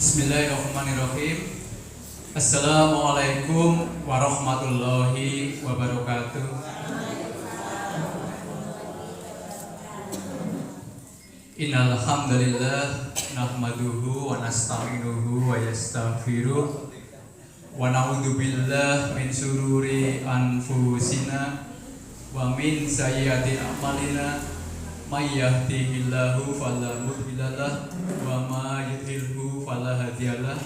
Bismillahirrahmanirrahim. Assalamualaikum warahmatullahi wabarakatuh. Innal hamdalillah nahmaduhu wa nasta'inuhu wa yastaghfiruh wa na'udzu billahi min syururi anfusina wa min sayyiati a'malina may yahdihillahu fala mudhillalah wa may yudhlilhu fala hadiyalah.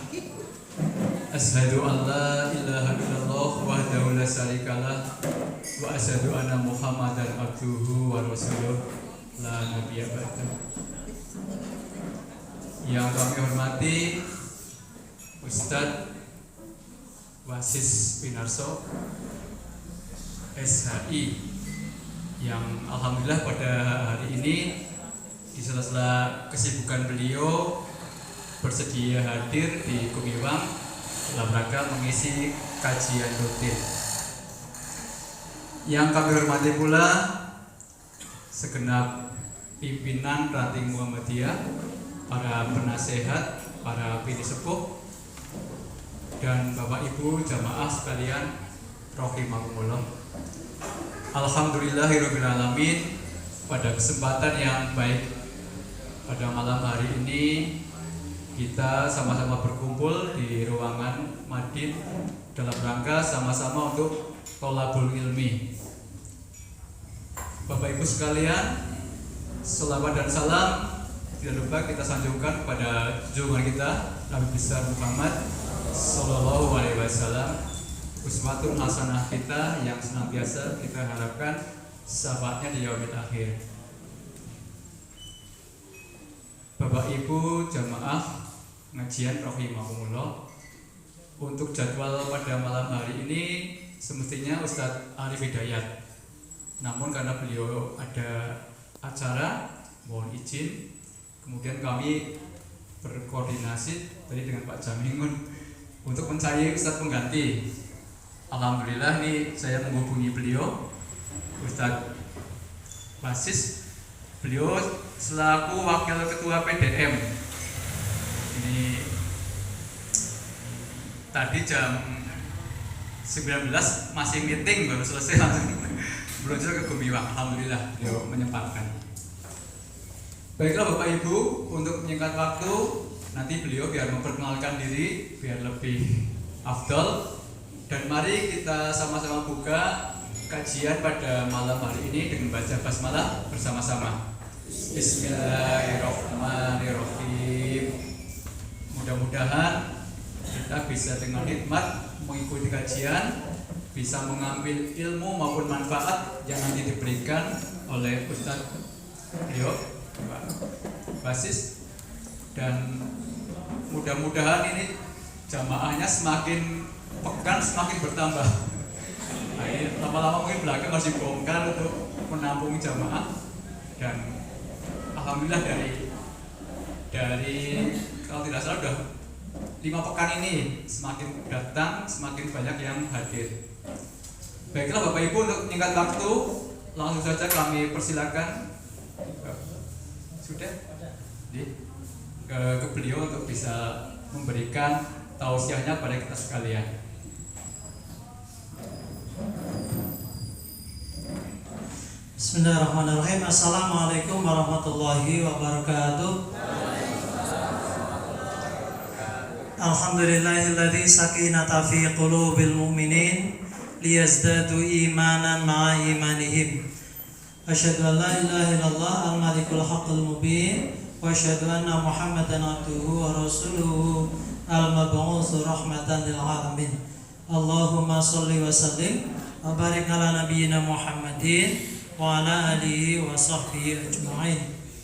Asyhadu an la ilaha illallah wahdahu la syarikalah wa asyhadu anna Muhammadan abduhu wa rasuluh la nabiyya ba'dahu. Yang kami hormati Ustadz Wasis Pinarso SHI yang alhamdulillah pada hari ini di sela-sela kesibukan beliau bersedia hadir di Gumiwang dalam rangka mengisi kajian rutin. Yang kami hormati pula segenap pimpinan ranting Muhammadiyah, para penasehat, para pini sepuh, dan Bapak Ibu jamaah sekalian rahimakumullah. Alhamdulillahirabbil alamin. Pada kesempatan yang baik pada malam hari ini kita sama-sama berkumpul di ruangan Madin dalam rangka sama-sama untuk tholabul ilmi. Bapak Ibu sekalian, selawat dan salam tidak lupa kita sanjungkan kepada junjungan kita Nabi besar Muhammad Sallallahu Alaihi Wasallam, uswatun hasanah kita yang senantiasa kita harapkan syafaatnya di yaumil akhir. Bapak Ibu jamaah ngajian rahimakumullah, untuk jadwal pada malam hari ini semestinya Ustadz Arif Hidayat, namun karena beliau ada acara, mohon izin. Kemudian kami berkoordinasi tadi dengan Pak Jamingun untuk mencari Ustadz pengganti. Alhamdulillah nih saya menghubungi beliau, Ustadz Wasis. Beliau selaku wakil ketua PDM ini tadi jam 19 masih meeting, baru selesai langsung meluncur ke Gumiwang. Alhamdulillah beliau menyempatkan. Baiklah Bapak Ibu, untuk menyingkat waktu nanti beliau biar memperkenalkan diri biar lebih afdal. Dan mari kita sama-sama buka kajian pada malam hari ini dengan baca basmalah bersama-sama. Bismillahirrahmanirrahim. Mudah-mudahan kita bisa dengan hikmat mengikuti kajian, bisa mengambil ilmu maupun manfaat yang nanti diberikan oleh Ustadz beliau, Pak Basis. Dan mudah-mudahan ini jamaahnya semakin pekan semakin bertambah. Nah, ini lama-lama mungkin belakang harus dibongkar untuk menampung jamaah. Dan alhamdulillah dari kalau tidak salah sudah 5 pekan ini semakin datang, semakin banyak yang hadir. Baiklah Bapak Ibu, untuk menyingkat waktu langsung saja kami persilakan sudah ke beliau untuk bisa memberikan tausiahnya pada kita sekalian. Bismillahirrahmanirrahim. Assalamualaikum warahmatullahi wabarakatuh. Alhamdulillahilladzi sakinata fi qulubil mu'minin liyazdadu imanan ma'a imanihim. Asyhadu an la ilaha illallah al-malikul haqqul mubin wa asyhadu anna Muhammadan abduhu wa rasuluhu al-mab'uts rahmatan lil alamin. Allahumma shalli wa sallim wa barik ala nabiyyina Muhammadin wa ala alihi wa sahbihi ajma'in.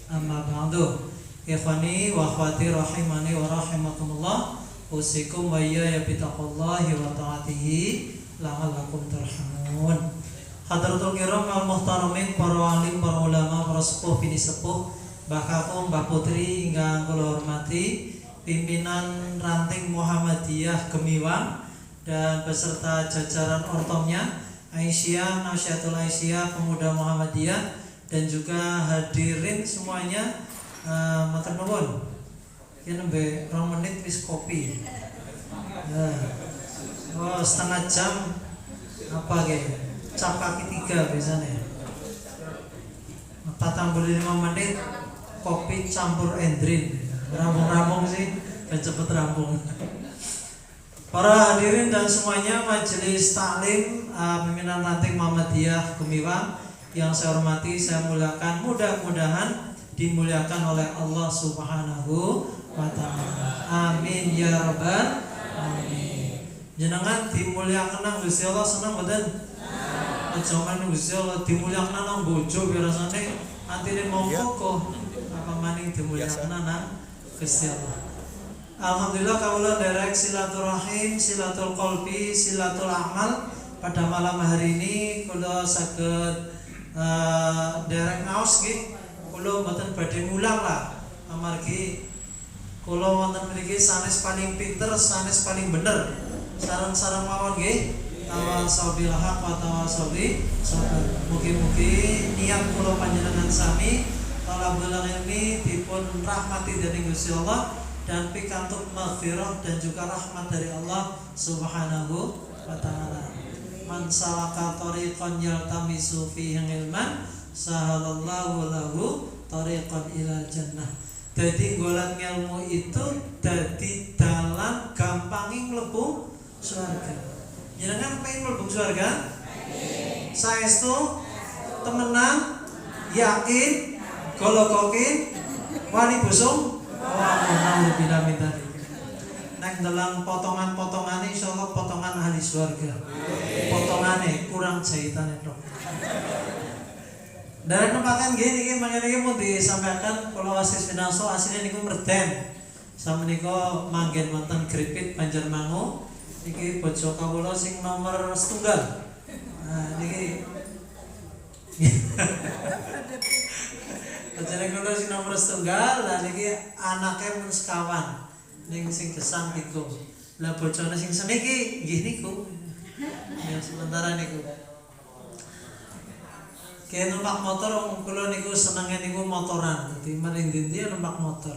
Amma ba'du. Ikhwani wa akhwati rahimani wa rahimakumullah, usikum wa iyaya bittaqwallahi wa ta'atihi la'allakum turhamun. Hadratul kiram wal muhtaramin, para alim, para ulama, para sepuh, bini sepuh, Mbah Kakung, Mbah Putri ingkang kula hormati, pimpinan ranting Muhammadiyah Gumiwang dan beserta jajaran ortomnya, Aisyah, Nasyatul Aisyah, Pemuda Muhammadiyah, dan juga hadirin semuanya. Matur nuwun. Ki nembe 2 menit wis kopi. Nah. Oh, setengah jam apa ge? Cap kaki 3 biasanya. 45 menit kopi campur endrin. Rampung-rampung sih, dan cepet rampung. Para hadirin dan semuanya majelis taklim pimpinan ranting Muhammadiyah Gumiwang yang saya hormati, saya muliakan, mudah-mudahan dimuliakan oleh Allah Subhanahu wa taala. Amin ya rabbal alamin. Jenengan dimuliakan nang Gusti Allah seneng mboten? Aja men Gusti Allah dimuliakan nang bojo biasane antine mongko kok apa maning dimuliakan nang Gusti Allah. Alhamdulillah kaula derek silaturahim, silatul qalbi, silatul amal pada malam hari ini kula saged derek ngaos nggih. Kula mboten badhe mulang lah amargi kula wonten mriki sanes paling pinter, sanes paling bener. Sareng-sareng mawon nggih. Tawasabil haq wa tawasabi sabr. Mugi-mugi niat kula panjenengan sami talabul ilmi dipun rahmati dening Gusti Allah dan pikantuk maghfirah dan juga rahmat dari Allah Subhanahu wa taala. Man salaka tariqan yaltamisu fihi ilman sahalallahu lahu tariqan ila jannah. Dadi golek ilmu itu dadi dalan gampangi mlebu surga. Jenengan pengen mlebu surga? Saestu temenan yakin golokokin wani busung alhamdulillah minta nek dalam potongan-potongan insyaallah potongan ahli surga. Potongane kurang jahitane tok. Dari nempakan gini iki mangene iki mun disampaikan kula wasis pinangso asline niku merden. Samenika manggen wonten Gripit Banjarmangu. Iki bojo kawula sing nomor 1. Nah niki Bojone kula sing nomor 1 lah niki anake mun sekawan. Ning sing gesang 3. Lah bojone sing seniki nggih niku. Ya sementara niku. Kayak numpak motor kula niku senenge niku motoran. Dadi mari ndi-ndi numpak motor.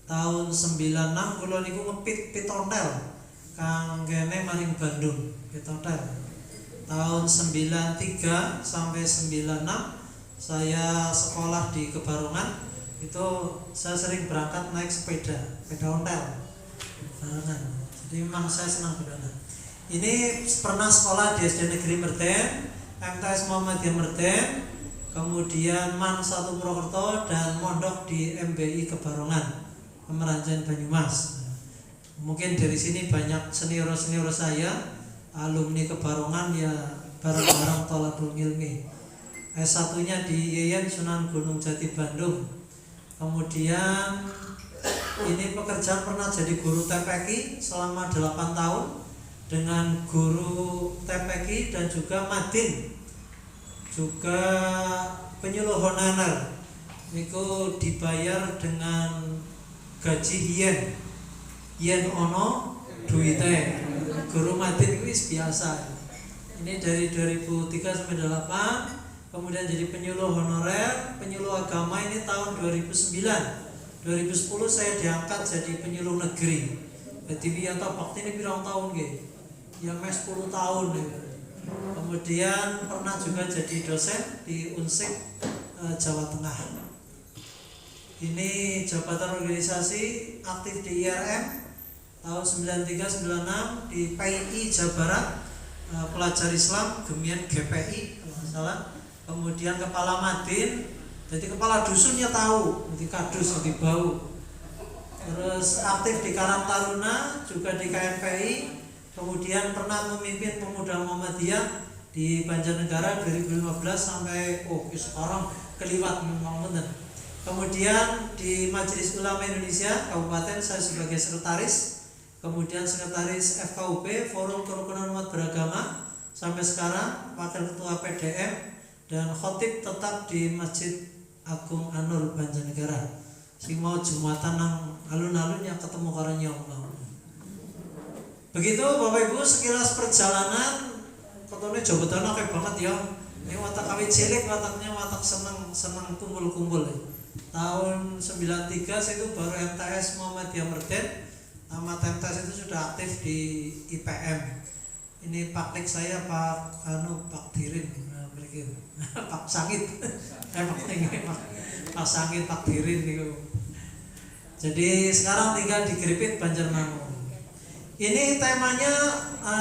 Tahun 96 kula niku ngepit pitontel. Kang kene maring Bandung pitontel. Tahun 93 sampai 96 saya sekolah di Kebarongan. Itu saya sering berangkat naik sepeda ontel. Barengan. Jadi memang saya senang berangkat. Ini pernah sekolah di SD Negeri Merten, MTS Muhammadiyah Merten, kemudian MAN 1 Purwokerto dan mondok di MBI Kebarongan, Kemeranjan Banyumas. Mungkin dari sini banyak senior-senior saya, alumni Kebarongan ya bareng-bareng thalabul ilmi. S1-nya di Yayan Sunan Gunung Jati Bandung. Kemudian ini pekerjaan pernah jadi guru TPQ selama 8 tahun dengan guru TPQ dan juga Madin, juga penyuluh honorer. Niku dibayar dengan gaji yen ono duite. Guru Madin itu biasa. Ini dari 2003 sampai 2008. Kemudian jadi penyuluh honorer, penyuluh agama ini tahun 2009. 2010 saya diangkat jadi penyuluh negeri. Jadi Wiyata Bakti ini pirang tahun nggih? Ya mes 10 tahun ya. Kemudian pernah juga jadi dosen di Unsik Jawa Tengah. Ini jabatan organisasi aktif di IRM tahun 93-96 di PII Jawa Barat, pelajar Islam Gemian GPI kalau nggak salah. Kemudian kepala Madin, jadi kepala dusunnya tahu, jadi kadus, jadi bau. Terus aktif di Karang Taruna, juga di KMPI. Kemudian pernah memimpin pemuda Muhammadiyah di Banjarnegara 2015 sampai sekarang keliwat memang benar. Kemudian di Majelis Ulama Indonesia Kabupaten saya sebagai sekretaris. Kemudian sekretaris FKUB Forum Kerukunan Umat Beragama sampai sekarang wakil ketua PDM dan khotib tetap di Masjid Agung Anur Banjarnegara. Sing mau Jumatan nang alun-alun yang ketemu karo nyong. Begitu Bapak Ibu sekilas perjalanan ketone Jawa akeh banget ya. Ini watak kawit cilik wataknya watak seneng kumpul-kumpul. tahun 93 saya itu baru MTS Muhammadiyah Merden. Tamat MTS itu sudah aktif di IPM. Ini praktik saya Pak Dirin, Pak Sangit, Pak Sangit, Pak Dirin itu. Jadi sekarang tinggal di Gripit, Banjarmangu. Ini temanya,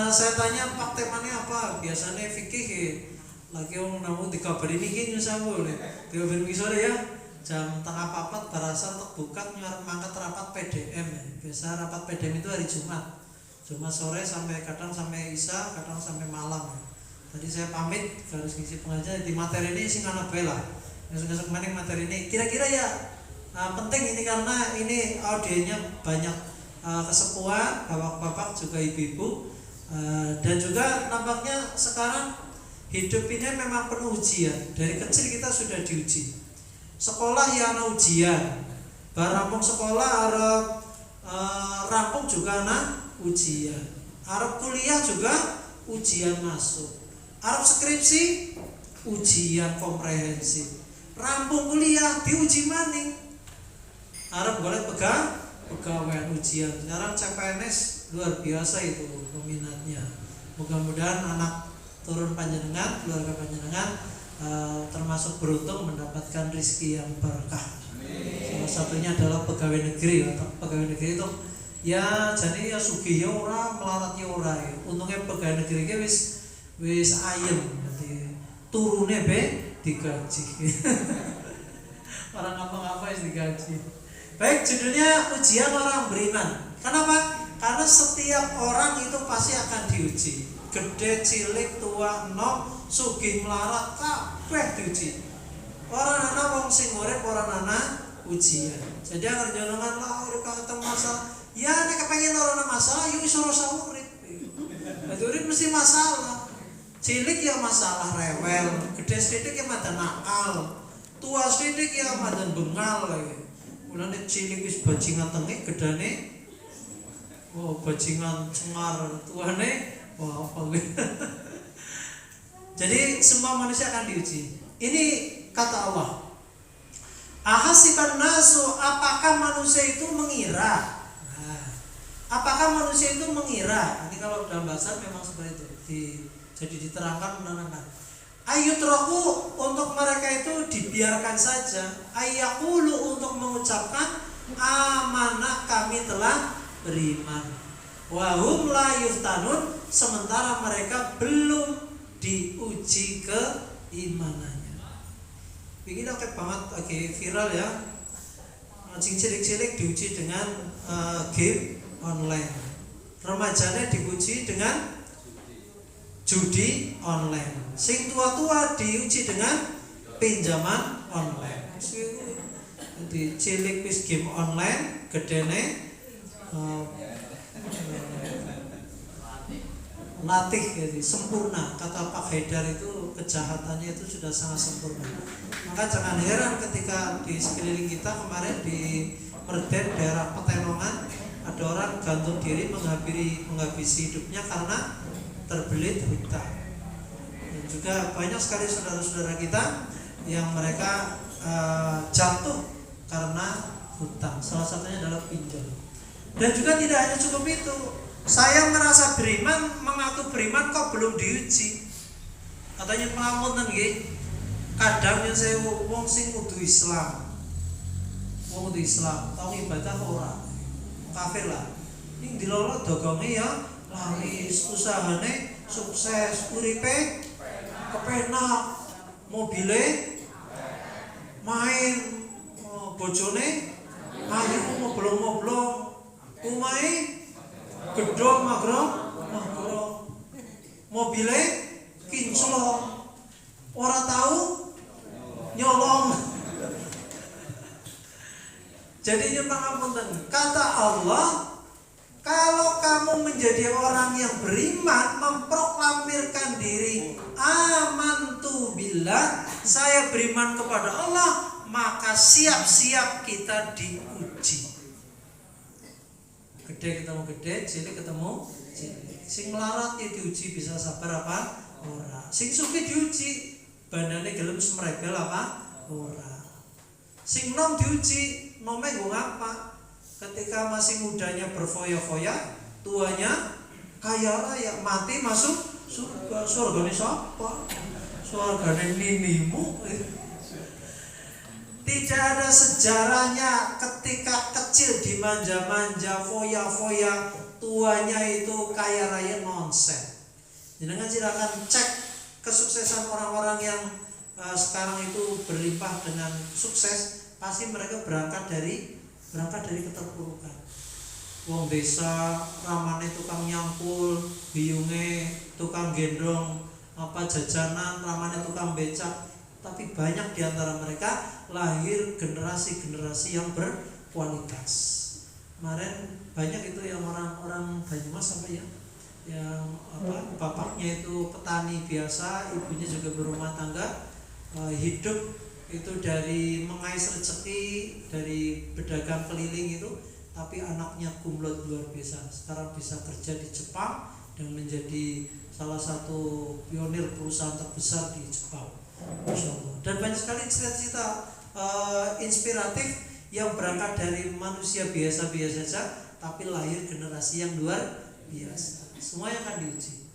saya tanya Pak temanya apa? Biasanya fikih. Lagi orang namu dikabari ini nyusah boleh. Dikabari sore ya. Jam tengah 4 barasa untuk buka nyuar mangkat rapat PDM ya. Biasa rapat PDM itu hari Jumat sore sampai kadang sampai Isya, kadang sampai malam ya. Tadi saya pamit harus ngisi pengajian di materi ini sing ana bela. Besok-besok maning materi ini kira-kira ya penting ini karena ini audiennya banyak kesepuhan, bapak-bapak juga ibu-ibu dan juga nampaknya sekarang hidup ini memang penuh ujian. Dari kecil kita sudah diuji. Sekolah ya ana ujian, barampung sekolah arep rampung juga ana ujian, arep kuliah juga ujian masuk, arep skripsi ujian komprehensif, rampung kuliah diuji maning, arep golek pegawai ujian. Sekarang CPNS luar biasa itu peminatnya. Mudah-mudahan anak turun panjenengan, keluarga panjenengan termasuk beruntung mendapatkan rezeki yang berkah. Salah satunya adalah pegawai negeri. Pegawai negeri itu ya jadi ya sugih ya ora, melarat ya ora ya. Untungnya pegawai negeri ki wis ayem, dadi turune be digaji. Orang ngapa-ngapa wis digaji. Baik, judulnya ujian orang beriman. Kenapa? Karena setiap orang itu pasti akan diuji. Gede, cilik, tua, enom, sugih, melarat, kabeh diuji. Orang anak wong sing urip ora ana ujian. Jadi agar jenengan lah urip ketemu masalah. Ya nek kepengin ora ana masalah, yo wis ora usah urip. Dadi urip mesti masalah. Cilik ya masalah rewel, gede sithik ya madan nakal. Tua sithik ya madan bengal lagi. Mulane cilik wis bajingan tengik, gedane bajingan cengar, tuane apa gitu. Jadi semua manusia akan diuji. Ini kata Allah. Ahasiban nasu, apakah manusia itu mengira? Apakah manusia itu mengira? Ini kalau dalam bahasa memang seperti itu. Jadi diterangkan menerangkan. Ayutraku, untuk mereka itu dibiarkan saja. Ayakulu, untuk mengucapkan amanah kami telah beriman. Wahum la yuftanun, sementara mereka belum diuji keimanannya. Begini oke banget, lagi viral ya. Cing cilik-cilik diuji dengan game online. Remajanya diuji dengan judi online. Sing tua-tua diuji dengan pinjaman online. Jadi cilik wis game online, gedene latih, jadi sempurna. Kata Pak Haidar itu kejahatannya itu sudah sangat sempurna. Maka jangan heran ketika di sekeliling kita kemarin di Merden daerah Petenongan ada orang gantung diri menghabisi hidupnya karena terbelit hutang. Dan juga banyak sekali saudara-saudara kita yang mereka jatuh karena hutang. Salah satunya adalah pinjol. Dan juga tidak hanya cukup itu. Saya merasa beriman, mengaku beriman kok belum diuji. Katanya pengapunten nggih. Kadang yang saya wong sing kudu Islam. Wong kudu Islam, tau ibadah ora. Kafir lah. Ning dilolo dogonge ya laris, usahane sukses, uripe kepenak, mobile main, bojone ayu ngoblong-ngoblong, omahe gedhong magrong, mobile kinclong, ora tahu nyolong. Jadi nyumpang apunten, kata Allah, kalau kamu menjadi orang yang beriman, memproklamirkan diri amantu billah, saya beriman kepada Allah, maka siap-siap kita diuji. Gede ketemu gede, cilik ketemu cilik. Sing melarat ya diuji bisa sabar apa? Ora. Sing sugih diuji, bandane gelem smregel apa? Ora. Sing nom diuji, nomnya gue ngapa? Ketika masih mudanya berfoya-foya, tuanya kaya raya, mati masuk surga. Surganya siapa? Surganya ninimu. Tidak ada sejarahnya ketika kecil dimanja-manja, foya-foya, tuanya itu kaya raya, nonsen. Jangan silakan cek kesuksesan orang-orang yang sekarang itu berlimpah dengan sukses, pasti mereka berangkat dari keterpurukan. Wong desa ramane tukang nyangkul, biyunge tukang gendong jajanan, ramane tukang becak, tapi banyak di antara mereka lahir generasi-generasi yang berkualitas. Kemarin banyak itu yang orang Banyumas yang bapaknya itu petani biasa, ibunya juga berumah tangga, hidup itu dari mengais rezeki, dari pedagang keliling itu, tapi anaknya kumlot luar biasa. Sekarang bisa kerja di Jepang dan menjadi salah satu pionir perusahaan terbesar di Jepang. Masya Allah. Dan banyak sekali cerita-cerita inspiratif yang berangkat dari manusia biasa-biasa saja, tapi lahir generasi yang luar biasa. Semuanya akan diuji.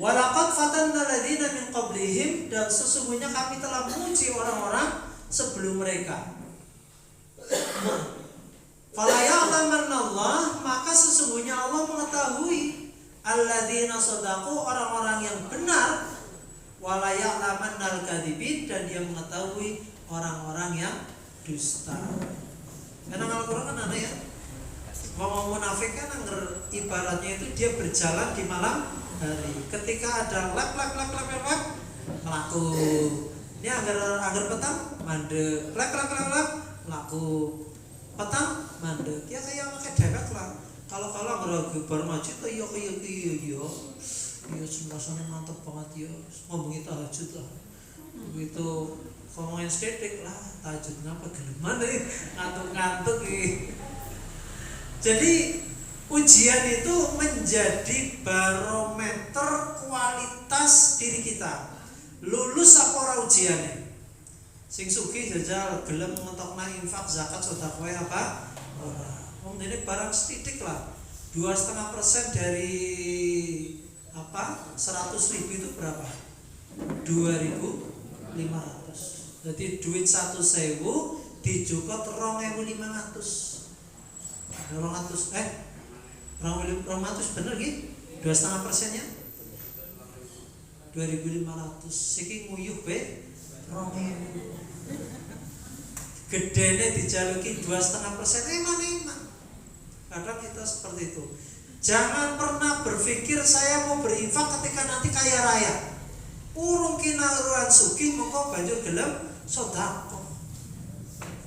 Walaqad fatanna alladziina min qablihim, dan sesungguhnya kami telah menguji orang-orang sebelum mereka. Fala ya'lamanna Allah, maka sesungguhnya Allah mengetahui alladziina shadaqu, orang-orang yang benar, wala ya'lamanna al-kadzibin, dan dia mengetahui orang-orang yang dusta. Karena Al-Qur'an kan ada ya. Ngomong munafik kan ibaratnya itu dia berjalan di malam hari. Ketika ada lap melaku. Ini agar petang mandek. Lap melaku. Petang mandek. Ya kayak pakai dewek lah. Kalau agar bar maju tuh iya. Iya rasanya mantep banget ya. Ngomongin tahajud lah. Begitu ngomongin estetik lah, tahajud ngapa geleman nih, ngantuk-ngantuk nih. Jadi ujian itu menjadi barometer kualitas diri kita. Lulus apa ora ujiannya? Sing sugih jajal gelem ngetokna infak, zakat, sedekah apa? Ora. Wong dene barang sithik lah. 2,5% dari 100.000 itu berapa? 2.500. Jadi duit 1.000 dijukot 2.500. 200 bener gitu? 2,5%-nya 2.500. Siki nguyuh be 2.000. Gedene dijaluki 2,5%, eman. Kadang kita seperti itu. Jangan pernah berpikir saya mau berinfak ketika nanti kaya raya. Urung kinaruan sugih mongko banjur gelem sedekah.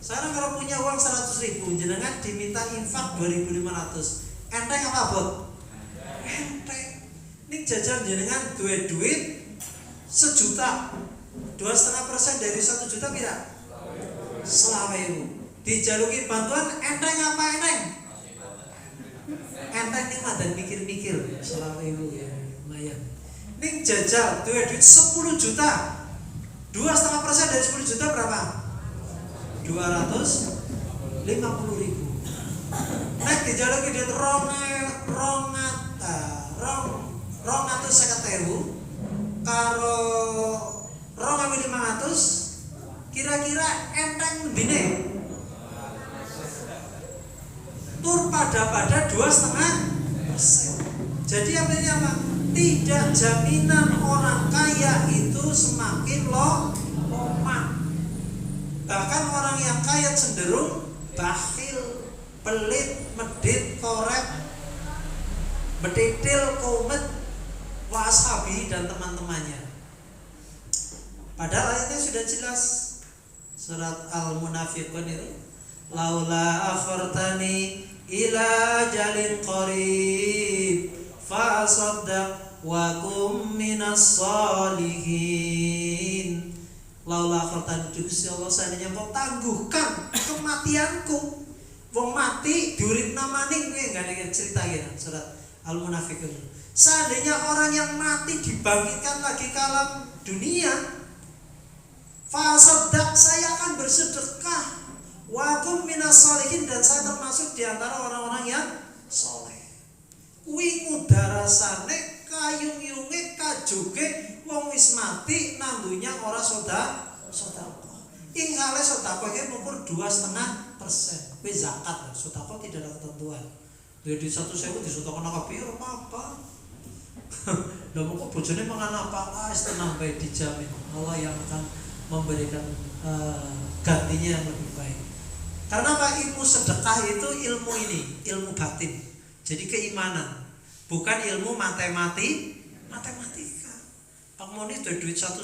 Sekarang kalau punya uang 100.000, jenengan diminta infak 2.500. Enteng apa bot? Enteng. Ning jajan jenengan duit 1 juta. 2,5% dari 1 juta pira? 20.000. Dijaluki bantuan enteng apa enteng? Enteng nih mah dan mikir-mikir 20.000 ya lumayan. Ning jajal duit 10 juta. 2,5% dari 10 juta berapa? 250.000. Nek dijaluki duit 250.000 karo 2.500, kira-kira enteng lebine. Tur pada 2,5%. Jadi apa? Tidak jaminan orang kaya itu semakin lemah. Bahkan orang yang kaya cenderung bakhil, pelit, medit, korek, betitil, komet, wasabi dan teman-temannya. Padahal ayatnya sudah jelas. Surat Al-Munafiqun itu, laula akhartani ila jalin qarib fa asaddaq wa kum minas salihin. Laula akhartani, Gusti Allah, seandainya kau tangguhkan kematianku. Wong mati diuripna maning, enggak ada cerita gitu. Surat Al-Munafiqun. Seandainya orang yang mati dibangkitkan lagi ke alam dunia, Fasaddaq, saya akan bersedekah. Wa kum minas sholihin, dan saya termasuk di antara orang-orang yang soleh. Kuwi ngudarasane kayung-yunge kajoge wong wis mati nanggunya ora sedekah. Ingkale sedekah iki mengukur 2,5%. Kuwi zakat, sedekah tidak ada ketentuan. Jadi 1.000 disedekahno kabeh ora apa-apa. Lah kok bojone mangan apa? Tenang bae, dijamin Allah yang akan memberikan gantinya yang lebih baik. Karena apa? Ilmu sedekah itu ilmu ini, ilmu batin. Jadi keimanan, bukan ilmu matematika. Pak Moni duit 1.000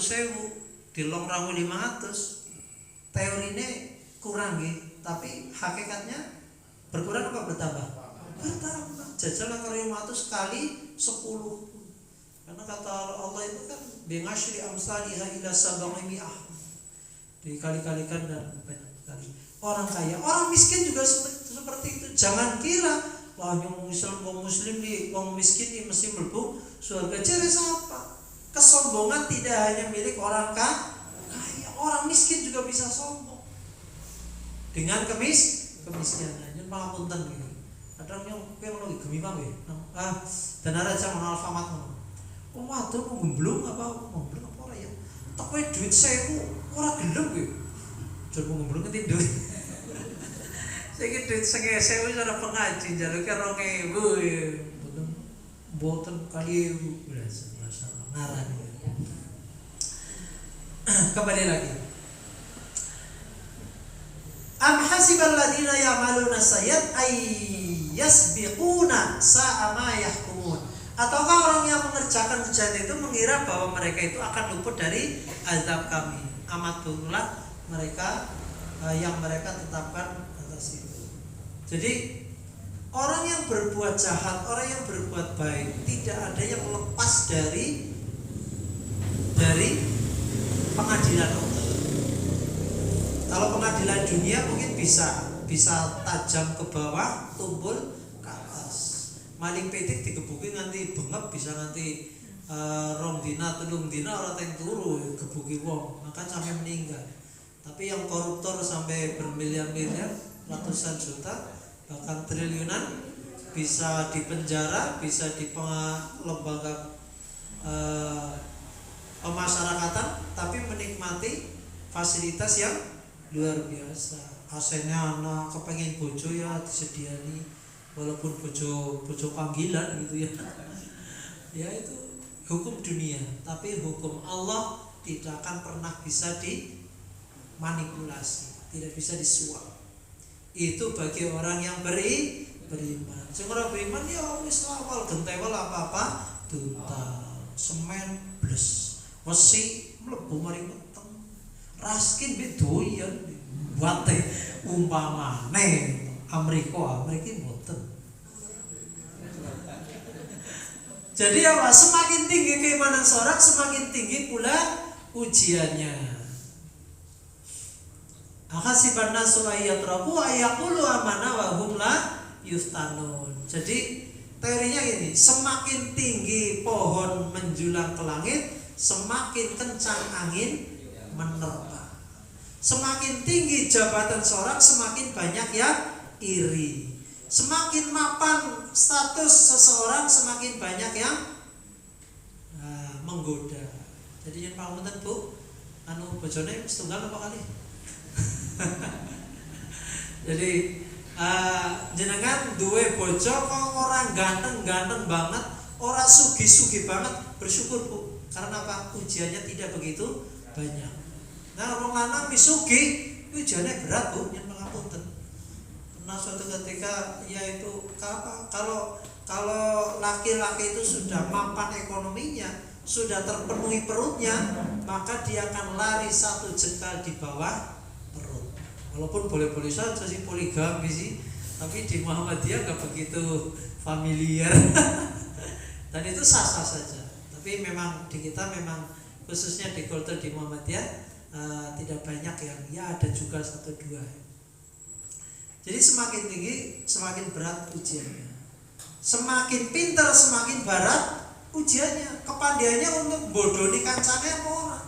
dilong rangu 500. Teorine kurang nggih, tapi hakikatnya berkurang apa bertambah? Bertambah. Jajal karo 500 kali 10. Karena kata Allah itu kan binashri amsalihha ila sab'imi'ah. Dikali-kalikan dan banyak kali. Orang kaya, orang miskin juga seperti itu. Jangan kira wah wong muslim di wong miskin ini mesti mlebu surga. Jare apa? Kesombongan tidak hanya milik orang kaya, orang miskin juga bisa sombong. Dengan kemiskinan. Yen pangapunten iki. Kadang yang kowe lagi gemi wae. Dan ada jaman Alfamart ngono. Oh waduh ngomblong apa ora ya. Tak kowe duit 1.000 ora gelem kowe. Jur ngomblong ngerti duit. Saiki duit 1.000 ora pengaji njaluke 2.000 ya. Boten kali ngarang. Kembali lagi. Am hasibal ladina ya'maluna sayyi'at ay yasbiquna sa'a ma yahkumun. Ataukah orang yang mengerjakan kejahatan itu mengira bahwa mereka itu akan luput dari azab kami? Amat buruklah mereka yang mereka tetapkan atas itu. Jadi orang yang berbuat jahat, orang yang berbuat baik, tidak ada yang lepas dari pengadilan Allah. Kalau pengadilan dunia mungkin bisa tajam ke bawah, tumpul ke atas. Maling petik digebuki nganti bengep, bisa nganti 2 dina 3 dina ora teng turu gebuki wong, maka sampai meninggal. Tapi yang koruptor sampai bermiliar-miliar, ratusan juta, bahkan triliunan bisa dipenjara, bisa di lembaga pemasyarakatan, tapi menikmati fasilitas yang luar biasa. AC-nya anak kepengen bojo ya disediani, walaupun bojo panggilan gitu ya. Ya itu hukum dunia, tapi hukum Allah tidak akan pernah bisa dimanipulasi, tidak bisa disuap. Itu bagi orang yang beriman. Sing ora beriman ya wis lawal gentewel apa-apa tuntal. Semen bles. Wesi mlebu mari meteng. Raskin mbek doyan wate umpamane Amerika mboten. Jadi apa? Semakin tinggi keimanan seorang, semakin tinggi pula ujiannya. Ahasiban nasu ayyatraku ayaqulu amana wa hum la yuftanun. Jadi teorinya ini, semakin tinggi pohon menjulang ke langit, semakin kencang angin menerpa. Semakin tinggi jabatan seorang, semakin banyak yang iri. Semakin mapan status seseorang, semakin banyak yang menggoda. Jadi yang pangapunten Bu, bojone setunggal apa kali? Jadi jenengan duwe bojo kok ora ganteng-ganteng banget, ora sugih-sugih banget, bersyukur Bu. Karena apa? Ujiannya tidak begitu banyak. Nah, wong lanang wis sugih, ujiannya berat Bu, yen pangapunten. Pernah suatu ketika yaitu apa? Kalau laki-laki itu sudah mapan ekonominya, sudah terpenuhi perutnya, maka dia akan lari 1 jengkal di bawah perut. Walaupun boleh-boleh saja sih poligami sih, tapi di Muhammadiyah nggak begitu familiar. Dan itu sah-sah saja. Tapi memang di kita memang khususnya di kultur di Muhammadiyah tidak banyak yang ya ada juga 1-2. Jadi semakin tinggi semakin berat ujiannya. Semakin pintar semakin berat ujiannya. Kepandaiannya untuk bodohi kancane apa ora.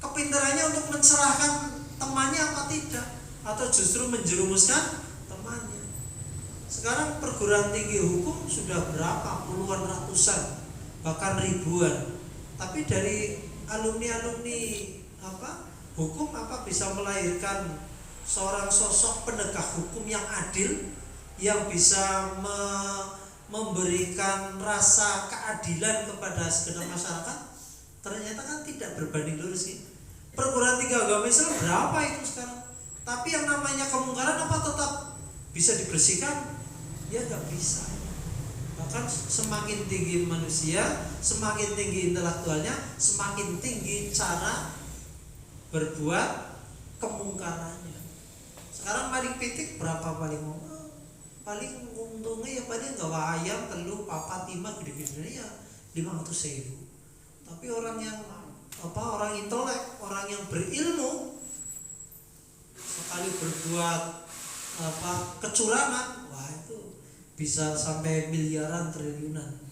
kepintarannya untuk mencerahkan temannya apa tidak, atau justru menjerumuskan temannya. Sekarang perguruan tinggi hukum sudah berapa, puluhan, ratusan, bahkan ribuan. Tapi dari alumni hukum bisa melahirkan seorang sosok penegak hukum yang adil, yang bisa memberikan rasa keadilan kepada segenap masyarakat. Ternyata kan tidak berbanding lurus sih. Perguruan tinggi agama Islam berapa itu sekarang? Tapi yang namanya kemungkaran apa tetap bisa dibersihkan? Ya nggak bisa. Bahkan semakin tinggi manusia, semakin tinggi intelektualnya, semakin tinggi cara berbuat kemungkarannya. Sekarang paling pitik berapa paling untungnya ya paling gawa ayam, telur, papat, 5 gede-gede ya 500.000. Tapi orang yang orang intelek, orang yang berilmu, sekali berbuat kecurangan, wah itu bisa sampai miliaran, triliunan.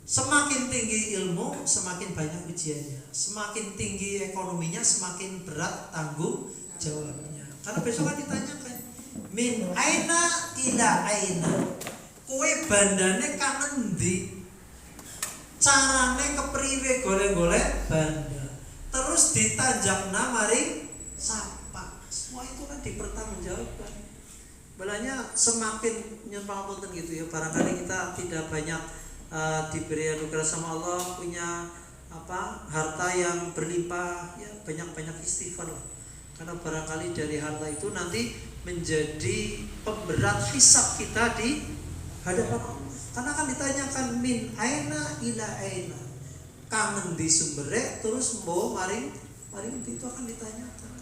Semakin tinggi ilmu, semakin banyak ujiannya. Semakin tinggi ekonominya, semakin berat tanggung jawabnya. Karena besok kan ditanyakan, min aina ila aina, kowe bandane kan endi? Carane kepriwe golek-golek banda, terus ditanjangna maring sapa. Semua itu kan dipertanggungjawabkan. Balanya semakin nyempapunten gitu ya, barangkali kita tidak banyak diberi anugerah sama Allah, punya harta yang berlimpah, ya banyak-banyak istighfar lah. Karena barangkali dari harta itu nanti menjadi pemberat hisab kita di hadapan Allah. Karena akan ditanyakan min aina ila aina, kangen di sumbere terus mau maring itu akan ditanyakan.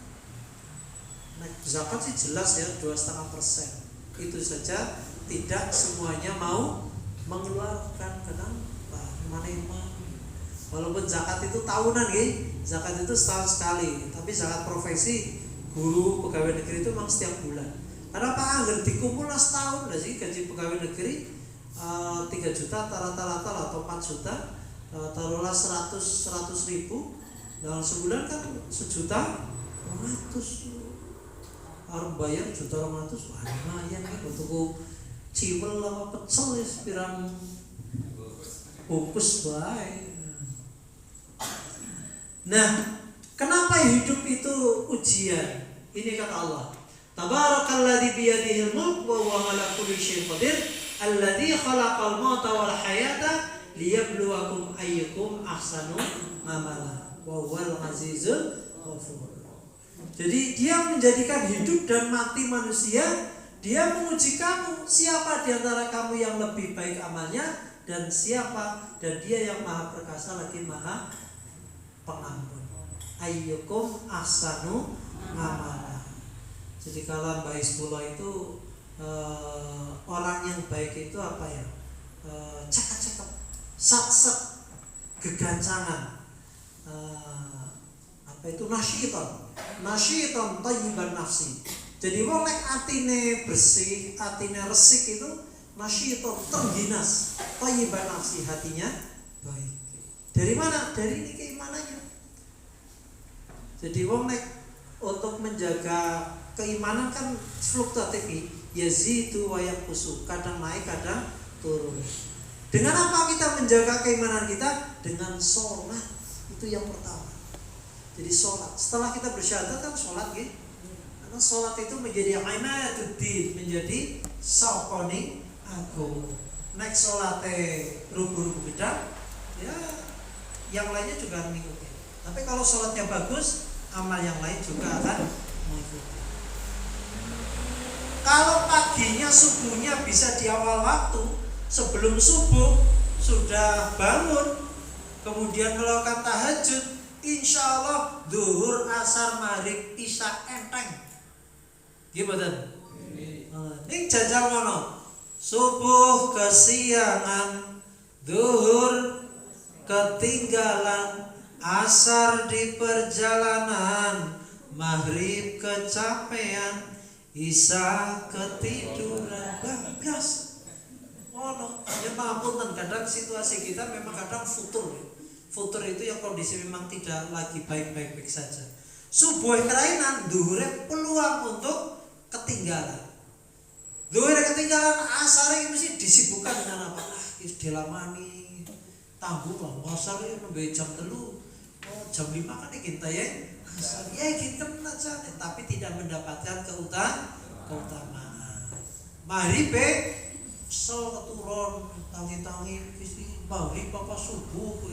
Nah, zakat sih jelas ya 2,5%. Itu saja tidak semuanya mau mengeluarkan. Kenapa? Walaupun zakat itu tahunan zakat itu setahun sekali, tapi zakat profesi guru pegawai negeri itu memang setiap bulan. Kenapa anggar dikumpul setahun lah sih gaji pegawai negeri 3 juta rata-rata atau 4 juta, taruhlah 100 ribu dalam sebulan kan 1.200.000. Harus bayar 1.200.000, wah lumayan nih untuk ciwel apa pecel ya pirang bungkus baik. Nah, kenapa hidup itu ujian? Ini kata Allah, Tabarakalladzi biyadihil mulk wa huwa ala kulli syai'in qadir, alladzi khalaqal mauta wal hayata liyabluwakum ayyukum ahsanu amala wa huwal azizul ghafur. Jadi dia menjadikan hidup dan mati manusia, dia menguji kamu, siapa di antara kamu yang lebih baik amalnya, dan dia yang maha perkasa lagi maha pengampun. Ayyukum ahsanu amala. Jadi kalau Mbak Isbullah itu orang yang baik itu apa ya? Cakep-cakep, sat-sat, gegancangan, nasyiton thayyiban nafsi. Jadi wong nek atine bersih, atine resik itu nasyiton terginas, thayyiban nafsi, hatinya baik. Dari mana? Dari ini keimanannya. Jadi wong nek untuk menjaga keimanan kan fluktuatif, yazidu wa yanqusu, kadang naik kadang turun. Dengan apa kita menjaga keimanan kita? Dengan sholat. Itu yang pertama. Jadi sholat. Setelah kita bersyahadat kan sholat gitu. Karena sholat itu menjadi imadaddin, menjadi sokoni agung. Next sholatnya rubu-rubu gedang, ya yang lainnya juga mengikuti. Tapi kalau sholatnya bagus, amal yang lain juga akan mengikuti. Kalau paginya, subuhnya bisa di awal waktu, sebelum subuh sudah bangun, kemudian melakukan tahajud, insya Allah duhur, asar, maghrib, isya enteng. Gimana? Ini jajal mana? Subuh kesiangan, duhur ketinggalan, asar di perjalanan, maghrib kecapean, isya ketiduran, bablas. Oh no, ya maafkan kadang situasi kita memang kadang futur. Futur itu yang kondisi memang tidak lagi baik-baik saja. Subuh kerainan duhure peluang untuk ketinggalan. Duhure ketinggalan asar ini mesti disibukkan dengan apa? Dilamani tangguh lah asar ini nembe jam 3. Oh, jam 5 kan kita ya. Asar ya gitu aja, tapi tidak mendapatkan keutamaan. Maghrib kesel keturun tangi-tangi isi maghrib apa subuh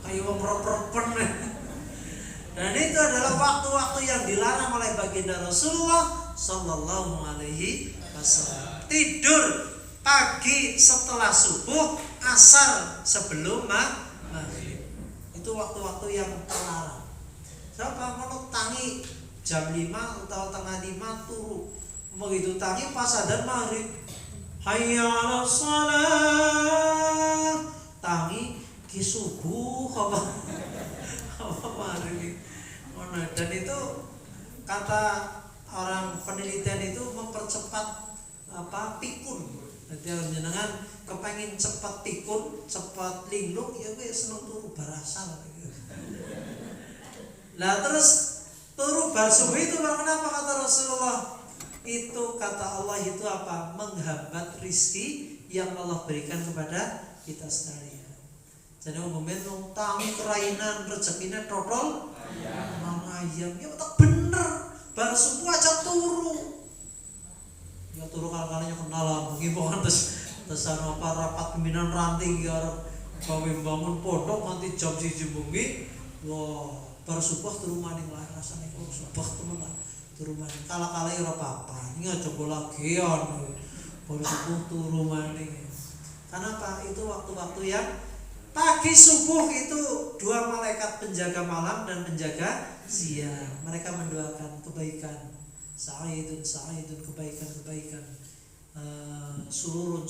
kayak wong rep-repen. Dan itu adalah waktu-waktu yang dilarang oleh baginda Rasulullah sallallahu alaihi wasallam. Tidur pagi setelah subuh, asar sebelum maghrib. Itu waktu-waktu yang terlarang. Siapa mau tangi jam 5 atau tengah 5 turu. Begitu tangi pas adzan maghrib. Hayya 'alas shalah. Tangi ki subuh apa maghrib. Dan itu kata orang penelitian itu mempercepat pikun. Jadi jenengan kepengin cepat pikun, cepat linglung ya kowe seneng turu barasal. Lah terus turu bar subuh itu kenapa kata Rasulullah? Itu kata Allah itu apa? Menghambat rizki yang Allah berikan kepada kita sekalian. Jadi umumnya tangi kerainan rezekinya total ayam. Ya tak bener. Bar subuh aja turu. Ya turu kali-kalinya kenalan. Mungkin bukan terus apa rapat pimpinan ranting ya kami bangun pondok nanti jam 1 bengi. Wah, bar subuh turu maning lah rasane kok subuh temen lah. Turu maning kala-kala ora apa-apa. Ini aja lagian. Bar subuh turu maning. Karena apa? Itu waktu-waktu yang pagi subuh itu dua malaikat penjaga malam dan penjaga siang. Mereka mendoakan kebaikan. Sa'idun kebaikan. Sururun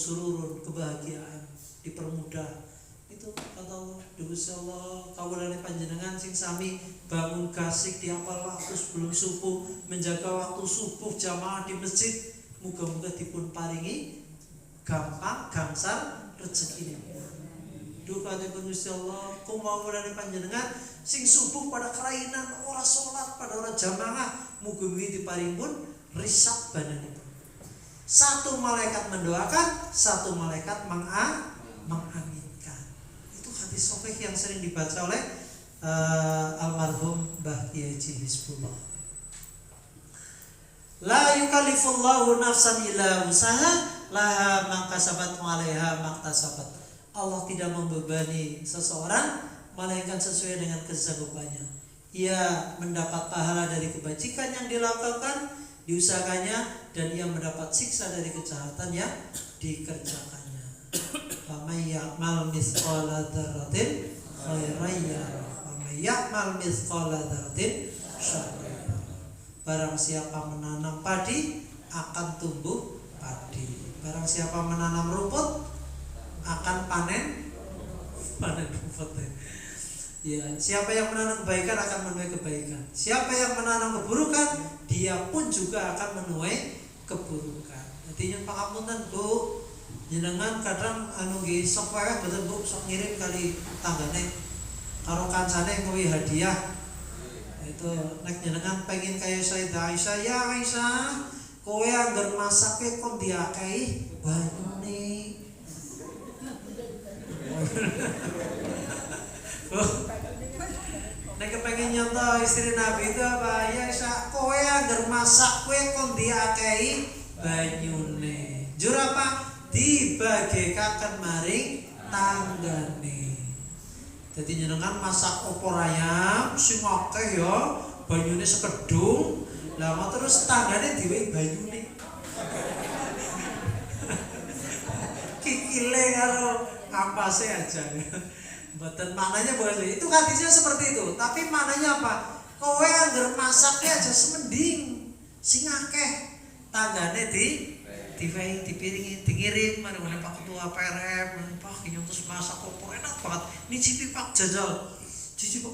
kebahagiaan dipermudah. Itu kata Allah, Gusti Allah kawulane panjenengan sing sami bangun gasik di awal waktu sebelum subuh, menjaga waktu subuh jamaah di masjid, muga-muga dipun paringi gampang gangsal rezekine. Duka dipun Gusti Allah kawulane panjenengan sing subuh pada kerainan ora salat pada ora jamaah, muga-muga diparingipun risak badanipun. Satu malaikat mendoakan, satu malaikat mengaminkan. Itu hadis sahih yang sering dibaca oleh almarhum Mbah Kiai Hizbullah. La yukallifullahu nafsan illa wusaha laha ma kasabat wa 'alaiha ma iktasabat. Allah tidak membebani seseorang melainkan sesuai dengan kesanggupannya. Ia mendapat pahala dari kebajikan yang dilakukan, diusahakannya, dan ia mendapat siksa dari kejahatan yang dikerjakannya. Faman ya'mal mithqala dzarratin khairan yarah, faman ya'mal mithqala dzarratin syarran yarah. Barang siapa menanam padi akan tumbuh padi. Barang siapa menanam rumput akan panen rumput. Ya, siapa yang menanam kebaikan akan menuai kebaikan. Siapa yang menanam keburukan, dia pun juga akan menuai keburukan. Jadi nyun pangapunten Bu, jenengan kadang nggih sok wae mboten Bu, sok ngirim kali tanggane karo kancane kuwi hadiah. Itu nek jenengan pengen kaya Sayyidah Aisyah, ya Aisyah, kowe anggar masake kon diakehi banyune. Nek kepengen nyontoh istri Nabi itu apa? Ya sak kowe anggar masak kowe kon diakehi banyune. Jur apa? Dibagekaken maring tanggane. Dadi jenengan masak opor ayam sing akeh ya, banyune sekedung. Lah mau terus tanggane diwehi banyune. Kikile karo kampase aja. Mboten maknanya bukan itu, hadisnya seperti itu, tapi maknanya apa? Kowe anggar masaknya aja semending sing akeh tanggane dipiringi dikirim marang Pak Ketua PRM, Pak nyontos masak opor enak banget. Nyicipi Pak jajal. Cicip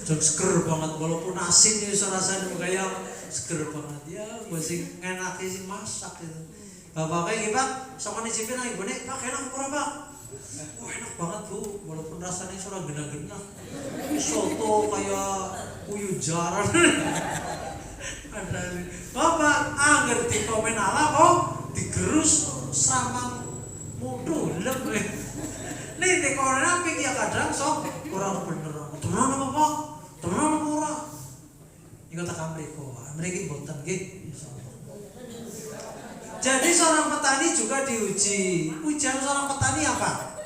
jeng seger banget walaupun asin ya rasane kayak seger banget ya, gue sing ngenake sing masak itu. Bapaknya iki Pak, sama nyicipin nang ibune, Pak enak ora Pak? Wah enak banget Bu, walaupun rasanya surah genah-genah. Soto kayak uyu jaran. Ada Bapak ngerti komen ala kok digerus sama mutu lem. Nih di komen apa ya kadang sok kurang bener. Temenan apa Pak? Temenan apa ora? Iku tak amriko, mriki mboten nggih. Jadi seorang petani juga diuji. Ujian seorang petani apa?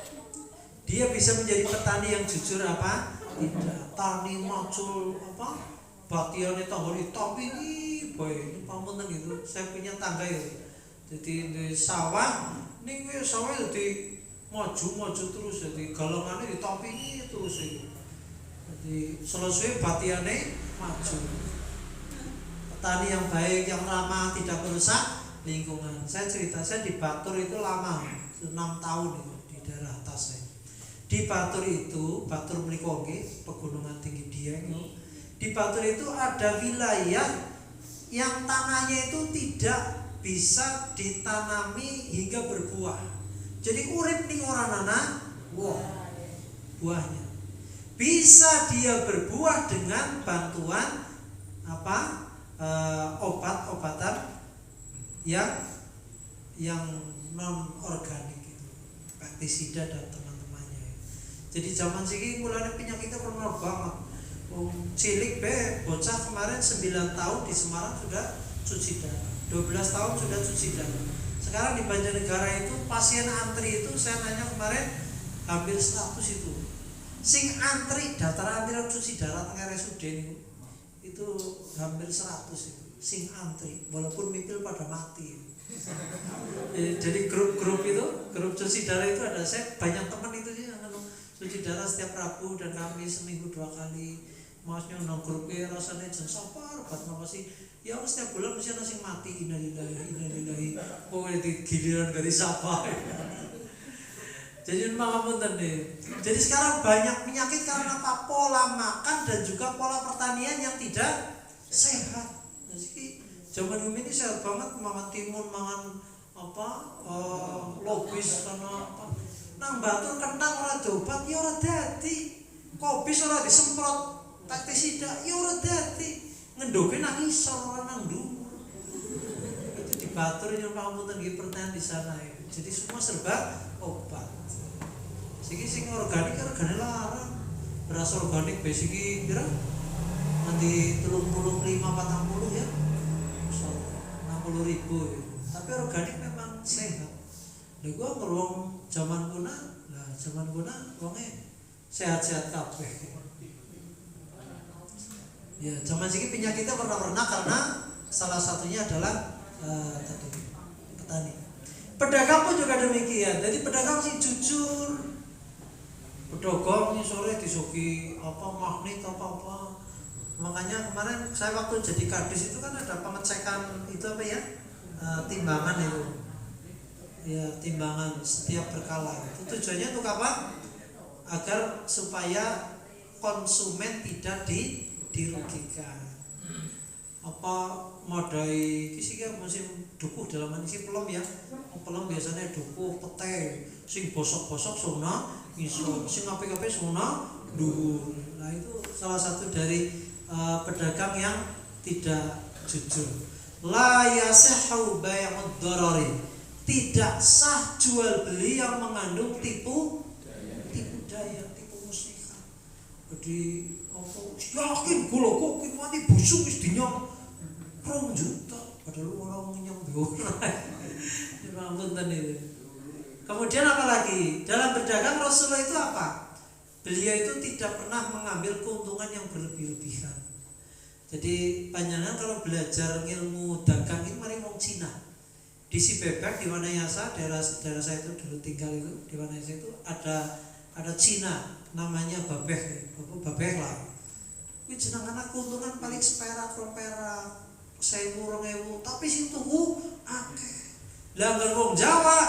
Dia bisa menjadi petani yang jujur apa? Tidak. Tani macul apa? Batiane tanggane tapi ini boy, ini pamunten gitu. Saya punya tangga ya. Jadi di sawah ning sawah jadi maju terus jadi galongane ditopingi terus iki. Jadi selesai batiane maju. Petani yang baik, yang ramah, tidak merusak lingkungan. Saya cerita, saya di Batur itu lama, 6 tahun itu di daerah atas saya. Di Batur itu, Batur mriko nggih, pegunungan tinggi Dieng. Di Batur itu ada wilayah yang tanahnya itu tidak bisa ditanami hingga berbuah. Jadi urip ning ora ana buahnya. Bisa dia berbuah dengan bantuan apa? Obat-obatan yang non organik itu, pestisida dan teman-temannya. Jadi zaman siki mulane penyakitnya pernah banget. Cilik bocah kemarin 9 tahun di Semarang sudah cuci darah, 12 tahun sudah cuci darah. Sekarang di Banjarnegara itu pasien antri itu saya nanya kemarin hampir 100 itu. Sing antri daftar antri cuci darah teng RSUD itu hampir 100 itu. Sing antri walaupun mipil pada mati. Jadi grup itu, grup cuci darah itu ada saya banyak teman itu sih yang cuci darah setiap Rabu dan Kamis seminggu 2 kali. Maksudnya nang grupnya rasanya jen sapar bat napa sih? Ya setiap bulan mesti ana sing mati innalillahi. Oh itu giliran dari sapa. Jadi mahapunten nih. Jadi sekarang banyak penyakit karena apa? Pola makan dan juga pola pertanian yang tidak sehat. Jadi zaman ini sehat banget mangan timun, mangan apa lobis karena apa? Nang Batur kentang ora diobat ya ora dadi. Kobis ora disemprot pestisida ya ora dadi. Ngendoke nang isor ora nang dhuwur. Itu di Batur yang pamunten nggih pertanian di sana ya. Jadi semua serba obat. Sing organik regane larang. Beras organik basic iki pira? Nanti 35 40 ya. 60.000 ya. Tapi organik memang sehat. Lha gua ngeruang zaman kuna, wonge sehat-sehat kabeh. Ya, zaman siki penyakitnya pernah karena salah satunya adalah tadi petani. Pedagang pun juga demikian. Jadi pedagang sih jujur. Pedagang ini sore disuki apa magnet apa. Makanya kemarin saya waktu jadi kadis itu kan ada pengecekan itu apa ya? Timbangan itu. Ya, timbangan setiap berkala. Itu tujuannya untuk apa? Agar supaya konsumen tidak dirugikan. Apa modai iki kan musim dukuh dalam isi pelem ya. Pelem biasanya dukuh, pete, sing bosok-bosok sona iso, sing apik-apik sona dhuwur. Nah, itu salah satu dari pedagang yang tidak jujur. La yasihhu bai'ud darari. Tidak sah jual beli yang mengandung tipu daya, tipu muslihat. Jadi yakin kula kok mati busuk wis dinyong 2 juta padahal orang nyong ora. Ngapunten itu. Kemudian apa lagi? Dalam berdagang Rasulullah itu apa? Beliau itu tidak pernah mengambil keuntungan yang berlebih-lebihan. Jadi panjenengan kalau belajar ilmu dagang ini mari wong Cina. Di Sibebek di Wanayasa, daerah saya itu dulu tinggal itu di Wanayasa itu ada Cina namanya babeh lah. Kuwi jeneng anak keuntungan paling seperak, 1.000 tapi sing tuku akeh. Lah nggon wong Jawa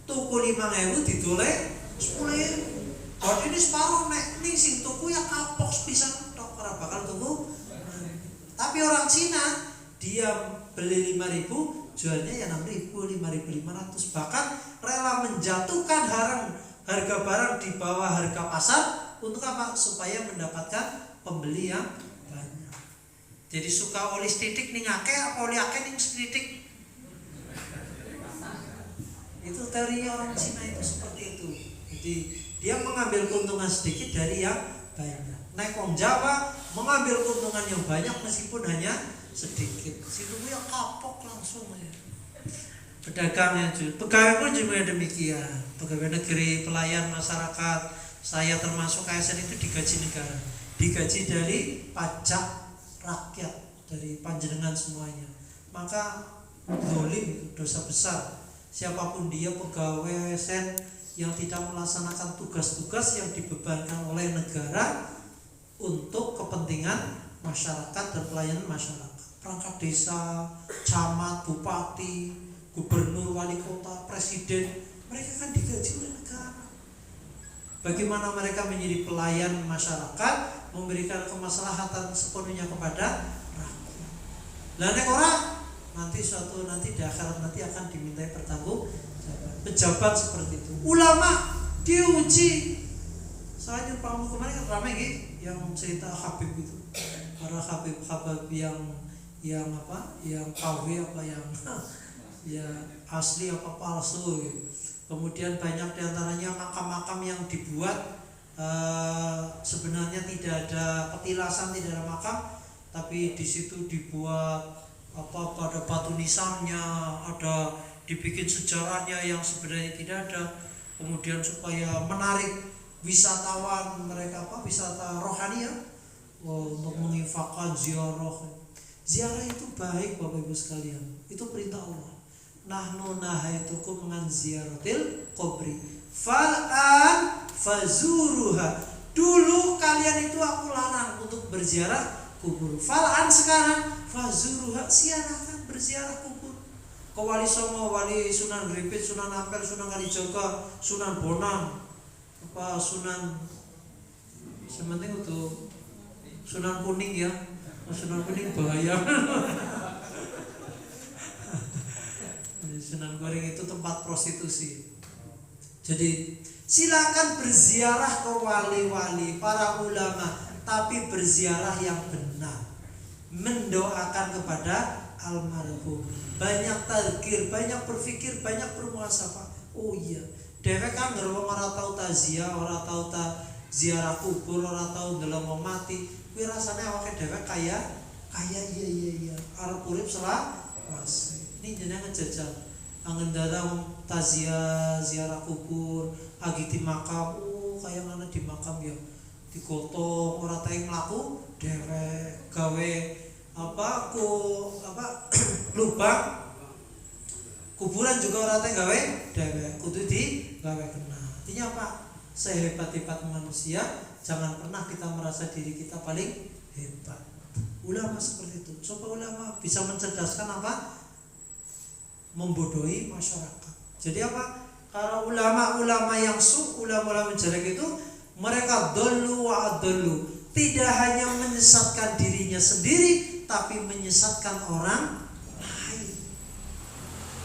tuku 5.000 didole 10.000. Berarti ini separuh nek ning sing tuku ya kapok pisan tok ora bakal tuku. Tapi orang Cina dia beli 5.000 jualnya ya 6.000, 5.500, bahkan rela menjatuhkan harga barang di bawah harga pasar untuk apa? Supaya mendapatkan pembeli yang banyak. Jadi suka oli setitik ning akeh, oli akeh ning setitik. Itu teorinya orang Cina itu seperti itu. Jadi dia mengambil keuntungan sedikit dari yang banyak. Naik wong Jawa mengambil keuntungan yang banyak meskipun hanya sedikit. Situ ya kapok langsung ya. Pedagangnya juga, pegawai pun juga demikian. Pegawai negeri, pelayan masyarakat, saya termasuk ASN itu digaji negara, digaji dari pajak rakyat, dari panjenengan semuanya. Maka zalim itu dosa besar. Siapapun dia pegawai ASN yang tidak melaksanakan tugas-tugas yang dibebankan oleh negara untuk kepentingan masyarakat dan pelayanan masyarakat. Perangkat desa, camat, bupati, gubernur, wali kota, presiden, mereka kan digaji oleh negara. Bagaimana mereka menjadi pelayan masyarakat, memberikan kemaslahatan sepenuhnya kepada rakyat. Lah nek ora nanti di akhirat nanti akan dimintai pertanggungjawaban. Pejabat seperti itu. Ulama diuji. Saya nyumpah kemarin kan ramai yang cerita Habib itu. Para Habib yang apa? Yang KW apa yang ya asli apa palsu. Kemudian banyak diantaranya makam-makam yang dibuat sebenarnya tidak ada petilasan, tidak ada makam, tapi di situ dibuat apa pada batu nisannya, ada dibikin sejarahnya yang sebenarnya tidak ada. Kemudian supaya menarik wisatawan mereka wisata rohani ya, untuk menginfakkan ziarah. Ziarah itu baik Bapak Ibu sekalian, itu perintah Allah. Nahnu nahaitukum an ziyaratil qabri fal'an fazuruha. Dulu kalian itu aku larang untuk berziarah kubur. Fal'an sekarang fazuruha, silakan berziarah kubur. Ke Wali Songo, Wali Sunan Gripit, Sunan Ampel, Sunan Kalijaga, Sunan Bonang, apa Sunan sementing itu Sunan Kuning ya. Sunan Kuning bahaya. Sunan Goreng itu tempat prostitusi. Jadi silakan berziarah ke wali-wali, para ulama, tapi berziarah yang benar, mendoakan kepada almarhum, banyak tazkir, banyak berpikir, banyak bermuhasabah. Oh iya, dhewek kan wong ora tau taziah, ora tau ziarah kubur, ora tau ndelok wong mati, kuwi rasane awake dhewek kaya iya arep urip selawase. Ini jenenge jajal. Angendara taziah, ziarah kubur, agiti makam, kayak mana di makam ya digotong, ora tau mlaku dhewek gawe lubang kuburan juga ora tau gawe dhewek, kudu gawe kena. Artinya apa? Sehebat-hebat manusia, jangan pernah kita merasa diri kita paling hebat. Ulama seperti itu. Supaya ulama bisa mencerdaskan apa? Membodohi masyarakat. Jadi apa? Kalau ulama-ulama yang ulama-ulama jelek itu mereka dolu wa adlu, tidak hanya menyesatkan dirinya sendiri, tapi menyesatkan orang lain.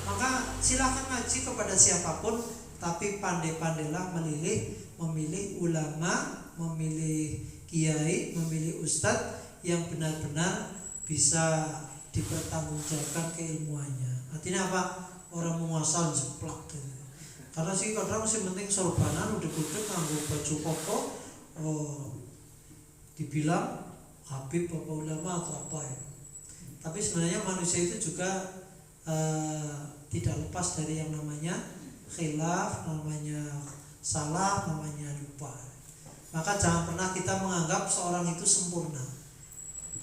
Maka silakan ngaji kepada siapapun, tapi pandai-pandailah memilih ulama, memilih kiai, memilih ustadz yang benar-benar bisa dipertanggungjawabkan keilmuannya. Artinya apa? Orang menguasal jeplak gitu. Karena sih kadang sih penting sorbanan udah gudeg nganggo baju koko, dibilang Habib apa ulama atau apa ya. Tapi sebenarnya manusia itu juga tidak lepas dari yang namanya khilaf, namanya salah, namanya lupa. Maka jangan pernah kita menganggap seorang itu sempurna.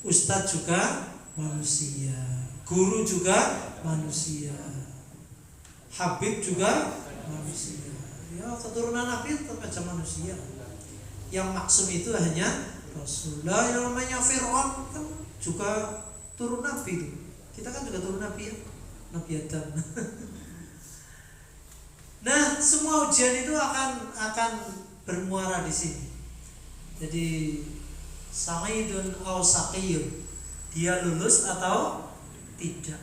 Ustadz juga manusia, guru juga manusia, Habib juga manusia. Ya keturunan Nabi tetap aja manusia. Yang maksum itu hanya Rasulullah. Yang namanya Fir'aun kan juga turun Nabi itu. Kita kan juga turun Nabi ya, Nabi Adam. Nah, semua ujian itu akan bermuara di sini. Jadi sa'idun aw saqiyun, dia lulus atau tidak.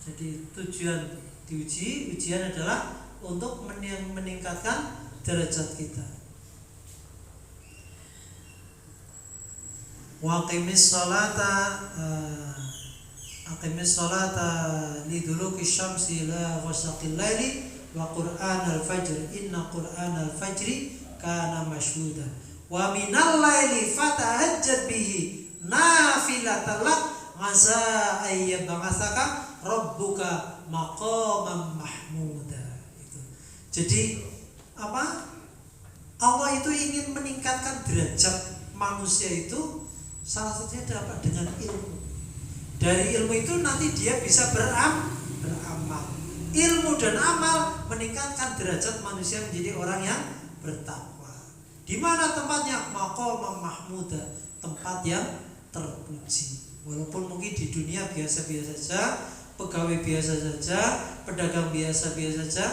Jadi tujuan ujian adalah untuk meningkatkan derajat kita. Wa aqimis sholata liduluki syamsi ila ghasaqil laili wa qur'anal fajr inna qur'anal fajri kana mashhuda wa minal laili fatahajjad bihi nafilatan lak asa ayyab'atsaka rabbuka maqaman mahmuda. Jadi apa? Allah itu ingin meningkatkan derajat manusia itu salah satunya dapat dengan ilmu. Dari ilmu itu nanti dia bisa beramal. Ilmu dan amal meningkatkan derajat manusia menjadi orang yang bertakwa. Di mana tempatnya? Maqaman mahmuda, tempat yang terpuji. Walaupun mungkin di dunia biasa-biasa saja, pegawai biasa saja, pedagang biasa-biasa saja,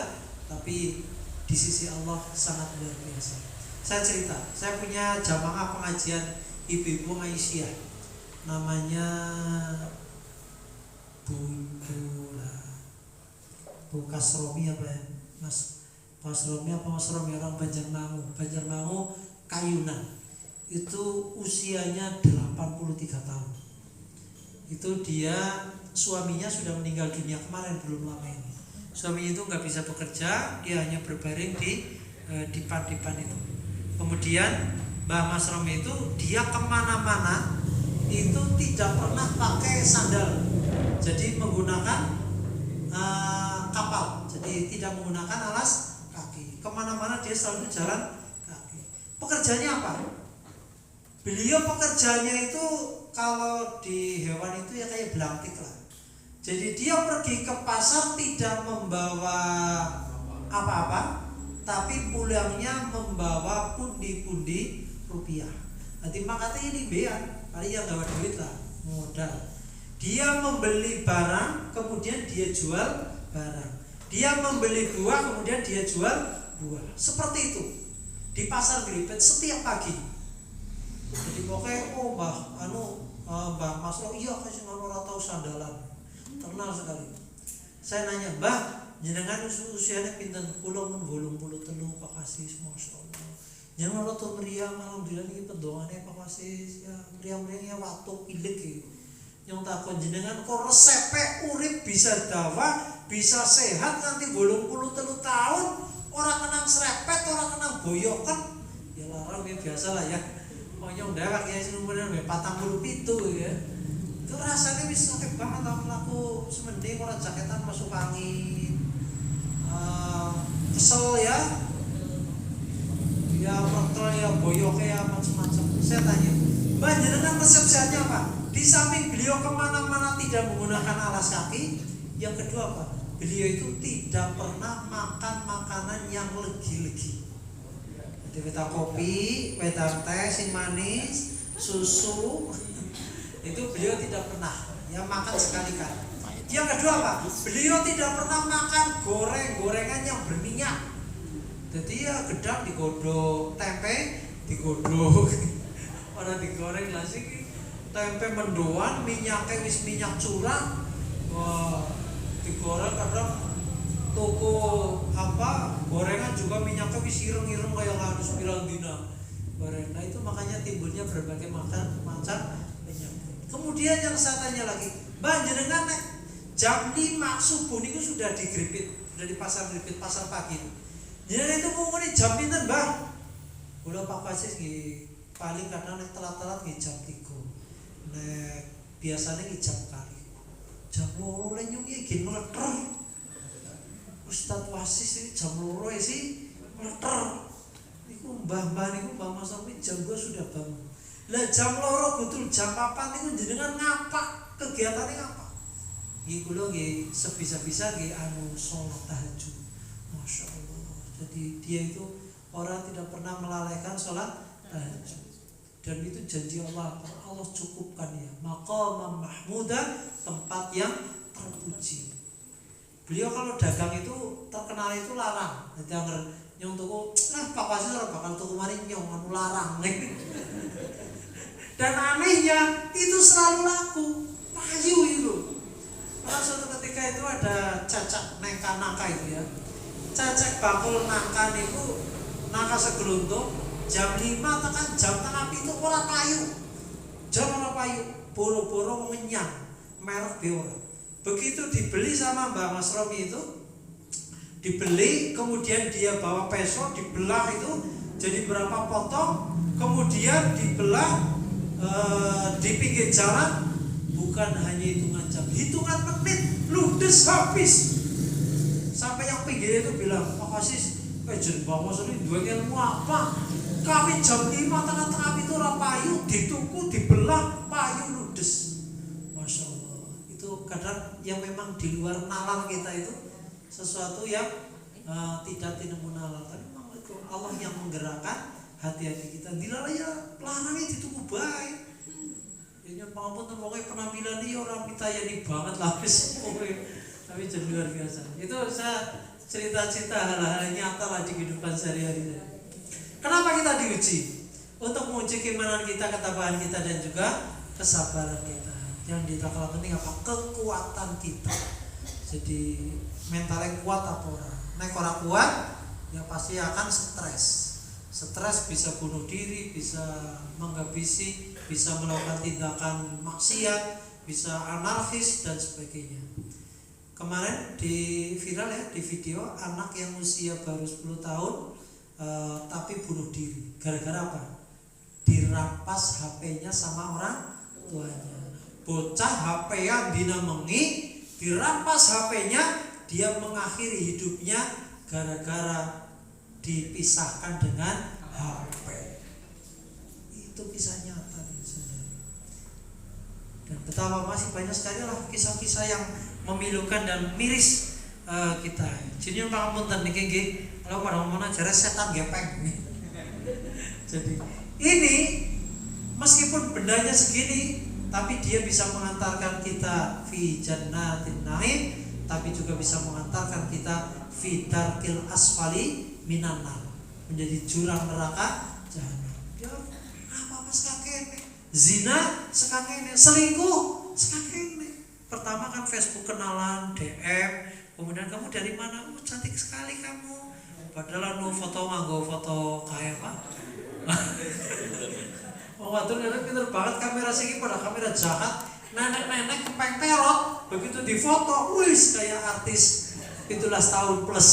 tapi di sisi Allah sangat luar biasa. Saya cerita, saya punya jamaah pengajian ibu-ibu Aisyah, namanya Bu Kasromi apa ya? Mas Kasromi apa Mas Romi, orang Banjarmangu Kayunan. Itu usianya 83 tahun. Itu dia, suaminya sudah meninggal dunia kemarin, belum lama ini. Suaminya itu nggak bisa bekerja, dia hanya berbaring di dipan-dipan itu. Kemudian Mbak Mas Romi itu dia kemana-mana itu tidak pernah pakai sandal, jadi menggunakan kapal, jadi tidak menggunakan alas kaki. Kemana-mana dia selalu jalan kaki. Pekerjaannya apa? Beliau pekerjaannya itu kalau di hewan itu ya kayak belantik lah. Jadi dia pergi ke pasar tidak membawa apa-apa, tapi pulangnya membawa pundi-pundi rupiah. Nanti makanya ini bean, kali yang gak duit lah, modal. Dia membeli barang, kemudian dia jual barang. Dia membeli buah, kemudian dia jual buah. Seperti itu di pasar Gripet setiap pagi. Jadi pokoknya Mbah Mas Ro, iya kasih orang tahu sandalan, terkenal sekali. Saya nanya, Mbah, jenengan usianya pinten? Kula mun 83 Pak Kasis, masyaallah. Jangan ora to meriah, alhamdulillah niki pendongane Pak Kasis, ya meriah-meriah waktu pilik iki. Yang takon jenengan kok resepe urip bisa dawa, bisa sehat nganti 83 tahun, ora kenang serepet, ora kenang boyokan. Ya larang ya biasa lah ya. Yang dewek ya sing umure 47 ya. Itu rasanya wis akeh banget aku semending ora jaketan masuk angin. Kesel ya. Ya kontrol ya boyoke ya macam-macam. Saya tanya, Mbak jenengan resepsinya apa? Di samping beliau kemana-mana tidak menggunakan alas kaki, yang kedua apa? Beliau itu tidak pernah makan makanan yang legi-legi. Jadi kita kopi, wedang teh, sing manis, susu, itu beliau tidak pernah. Ya makan sekali-kali. Yang kedua apa? Beliau tidak pernah makan gorengan yang berminyak. Jadi ya gedang digodok, tempe digodok, orang digoreng lah sih. Tempe mendoan, minyaknya wis minyak curah, wah digoreng kadang toko gorengan juga minyaknya wis ireng-ireng kayak harus pirang dina goreng. Nah itu makanya timbulnya berbagai macam minyak. Kemudian yang saya tanya lagi, Mbak jenengan nek jam 5 subuh niku sudah di Gripit, sudah di pasar Gripit, pasar pagi. Jenengan itu ngomongin jam pinten, Mbak? Kula Pak Kasis nggih paling kadang nek telat-telat nggih jam 3. Nek biasanya nggih jam kali. Jam 2 le nyungi nggih meleter. Ustadz Wasis ini jam 2 sih meleter. Niku mbah-mbah niku Mbah Mas Romi jam 2 sudah bangun. Lah jam 2 betul jam 4 niku jenengan ngapa? Kegiatannya ngapa? Nggih kula nggih sebisa-bisa nggih salat tahajud. Masya Allah. Jadi dia itu orang tidak pernah melalaikan salat tahajud. Dan itu janji Allah cukupkan ya. Maqaman mahmuda, tempat yang terpuji. Beliau kalau dagang itu terkenal itu larang. Jadi nyong tuku, Pak Kasis ora bakal tuku mari nyong anu larang. Dan anehnya itu selalu laku. Payu itu. Karena suatu ketika itu ada cacak nangka itu ya. Cacak bakul nangka itu nangka segeluntung jam 5 tekan jam tengah itu ora payu. Jam ora payu, boro-boro ngenyang merek Biora. Begitu dibeli sama Mbak Mas Romi itu, dibeli kemudian dia bawa peso dibelah itu jadi berapa potong, kemudian dibelah di pinggir jalan. Bukan hanya hitungan jam, hitungan menit ludes habis. Sampai yang pinggir itu bilang, Pak Kasis, jen bawa sini dua ilmu apa? Kami jam 5 tengah-tengah itu rapayu, dituku, dibelah, payu ludes. Masya Allah. Itu kadang yang memang di luar nalar kita itu sesuatu yang tidak tinemu nalar. Tapi memang itu Allah yang menggerakkan hati-hati kita. Dilarang ya, larangnya dituku baik. Ini pengapunten pokoknya penampilan ini orang pitayani banget lah tapi jadi luar biasa. Itu saya cerita-cerita hal-hal nyata lah di kehidupan sehari-hari. Kenapa kita diuji? Untuk menguji keimanan kita, ketabahan kita, dan juga kesabaran kita. Yang tidak penting apa? Kekuatan kita. Jadi mentalnya kuat apa orang? Nek orang kuat, ya pasti akan stres. Stres bisa bunuh diri, bisa menghabisi, bisa melakukan tindakan maksiat, bisa anarkis dan sebagainya. Kemarin di viral ya, di video anak yang usia baru 10 tahun tapi bunuh diri. Gara-gara apa? Dirampas HP-nya sama orang tuanya. Bocah HP-an dina mengi, dirampas HP-nya, dia mengakhiri hidupnya gara-gara dipisahkan dengan HP. Itu kisah nyata nih, saudara. Dan betapa masih banyak sekali lah kisah-kisah yang memilukan dan miris kita. Jadi pangapunten niki nggih, kalau pada ngomongna jare setan gepeng. Jadi ini meskipun bendanya segini, tapi dia bisa mengantarkan kita fi jannatin naim, tapi juga bisa mengantarkan kita fi darkil asfali minan nar, menjadi jurang neraka jahanam. Ya apa sekakene, zina sekakene, selingkuh sekakene. Pertama kan Facebook kenalan, DM, kemudian kamu dari mana? Oh cantik sekali kamu. Padahal foto nganggo foto kayak apa? Oh waduh pinter banget kamera sih, pada kamera jahat. Nenek-nenek kepeng perot, begitu difoto, wis kayak artis 17 tahun plus.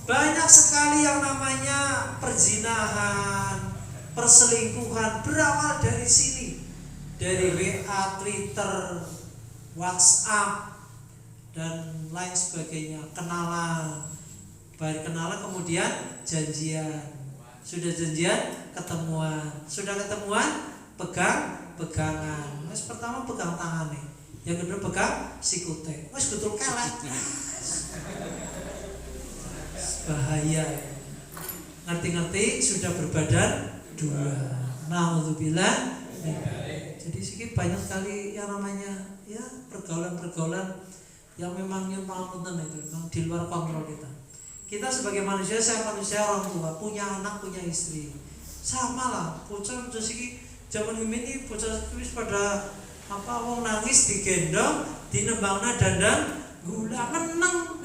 Banyak sekali yang namanya perzinahan, perselingkuhan berawal dari sini. Dari WA, Twitter, WhatsApp, dan lain sebagainya. Kenalan, baru kenalan kemudian janjian. Sudah janjian, ketemuan. Sudah ketemuan, pegangan. Mas pertama pegang tangan nih, yang kedua pegang sikute. Mas betul kelek. Bahaya. Ngerti-ngerti sudah berbadan dua. Naudzubillah. Jadi sedikit banyak sekali yang namanya ya pergaulan-pergaulan yang memang pangapunten itu memang di luar kontrol kita. Kita sebagai manusia, saya manusia orang tua, punya anak, punya istri. Sama lah, bocah siki zaman ini bocah wis pada wong nangis digendong, dinembangna dandan gula meneng.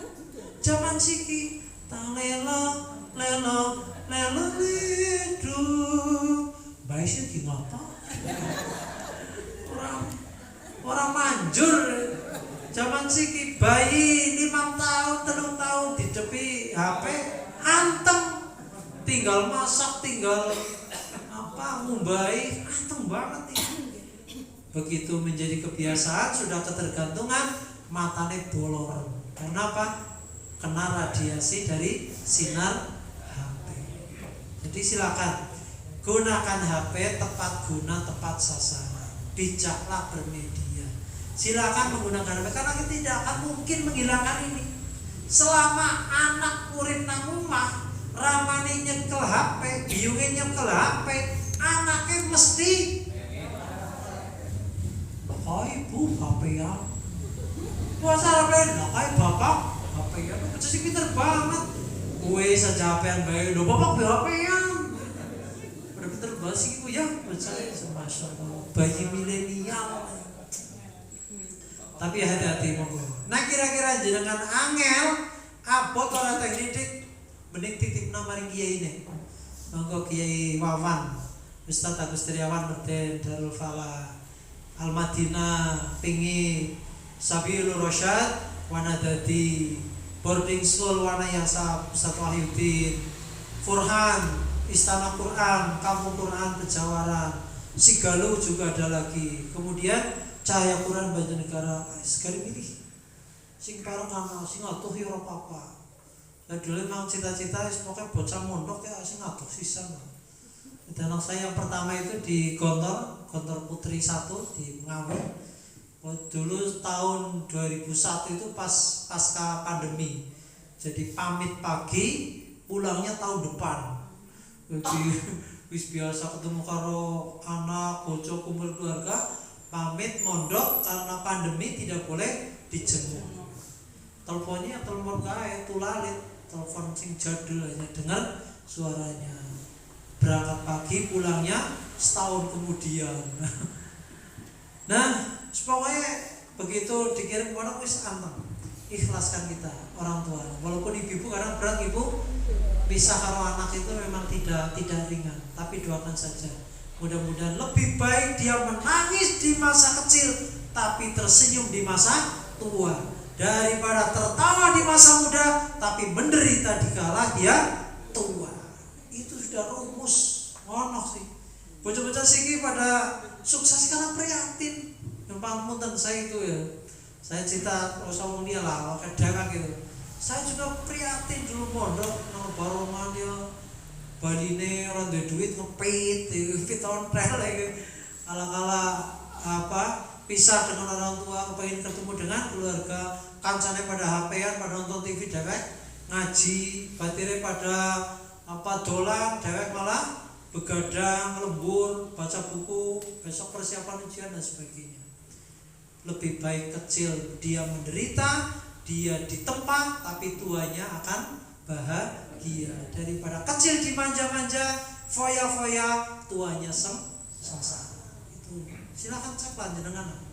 Zaman siki talelo lelo lelo lidu. Baisnya gimana? Orang manjur. Zaman siki bayi 5 tahun, 3 tahun dicepi HP anteng, tinggal masak, tinggal ngumbai, anteng banget itu. Begitu menjadi kebiasaan, sudah ketergantungan, matanya bolor. Kenapa? Kena radiasi dari sinar HP. Jadi silakan gunakan HP tepat guna, tepat sasaran. Bijaklah bermedia. Silakan menggunakan HP karena kita tidak akan mungkin menghilangkan ini. Selama anak urip nang omah, ramane nyekel HP, biyunge nyekel HP, anaknya mesti ibu HP ya. Puasa HP kayak bapak HP ya. Kecil sih pinter banget. Kue saja HP-an bae, lho bapak HP ya. Pinter banget sih ibu ya, percaya sama Masya Allah. Bayi milenial Tapi hati-hati monggo. Nah kira-kira jenengan angel abot ora teh didik mending titipna maring kiai ini. Monggo Kiai Wawan, Ustaz Agus Triawan Merten Darul Falah Al Madinah pingi Sabilur Rasyad wana dadi boarding school wana yasa Ustaz Wahyudin Furhan Istana Quran Kampung Quran Pejawaran Sigaluh juga ada lagi, kemudian Cahaya Quran Banjarnegara sekali pilih sing pareng ana sing atuh ya ora apa-apa. Lah dulu memang cita-cita pokoknya bocah mondok ya sing atuh sisan. Dan anak saya yang pertama itu di Gontor Putri 1 di Ngawi. Dulu tahun 2001 itu pasca pandemi. Jadi pamit pagi, pulangnya tahun depan. Jadi wis biasa ketemu karo anak, bocah kumpul keluarga, pamit mondok karena pandemi tidak boleh dijenguk. Teleponnya telepon kae tulalit, telepon sing jadul aja dengar suaranya. Berangkat pagi pulangnya setahun kemudian. Nah, pokoknya begitu dikirim pondok wis anteng. Ikhlaskan kita orang tua. Walaupun ibu kadang berat ibu pisah karo anak itu memang tidak ringan, tapi doakan saja. Mudah-mudahan lebih baik dia menangis di masa kecil tapi tersenyum di masa tua daripada tertawa di masa muda tapi menderita dikala dia tua. Itu sudah rumus ngono sih. Bocah-bocah siki pada sukses karena prihatin. Yang paling punten saya itu ya. Saya cerita usah dia lah, kadang gitu. Saya juga prihatin dulu mondok nang barongan ya baline ora duwe duit ngepit, ngepit ontel lagi. Ala-ala apa pisah dengan orang tua, kepengen ketemu dengan keluarga, kancane pada HP-an, pada nonton TV dewek, ngaji, batire pada apa dolan, dewek malah begadang, lembur, baca buku, besok persiapan ujian dan sebagainya. Lebih baik kecil dia menderita, dia ditempa, tapi tuanya akan bahagia daripada kecil dimanja-manja, foya-foya, tuanya sengsara. Itu silakan cek lanjenengan.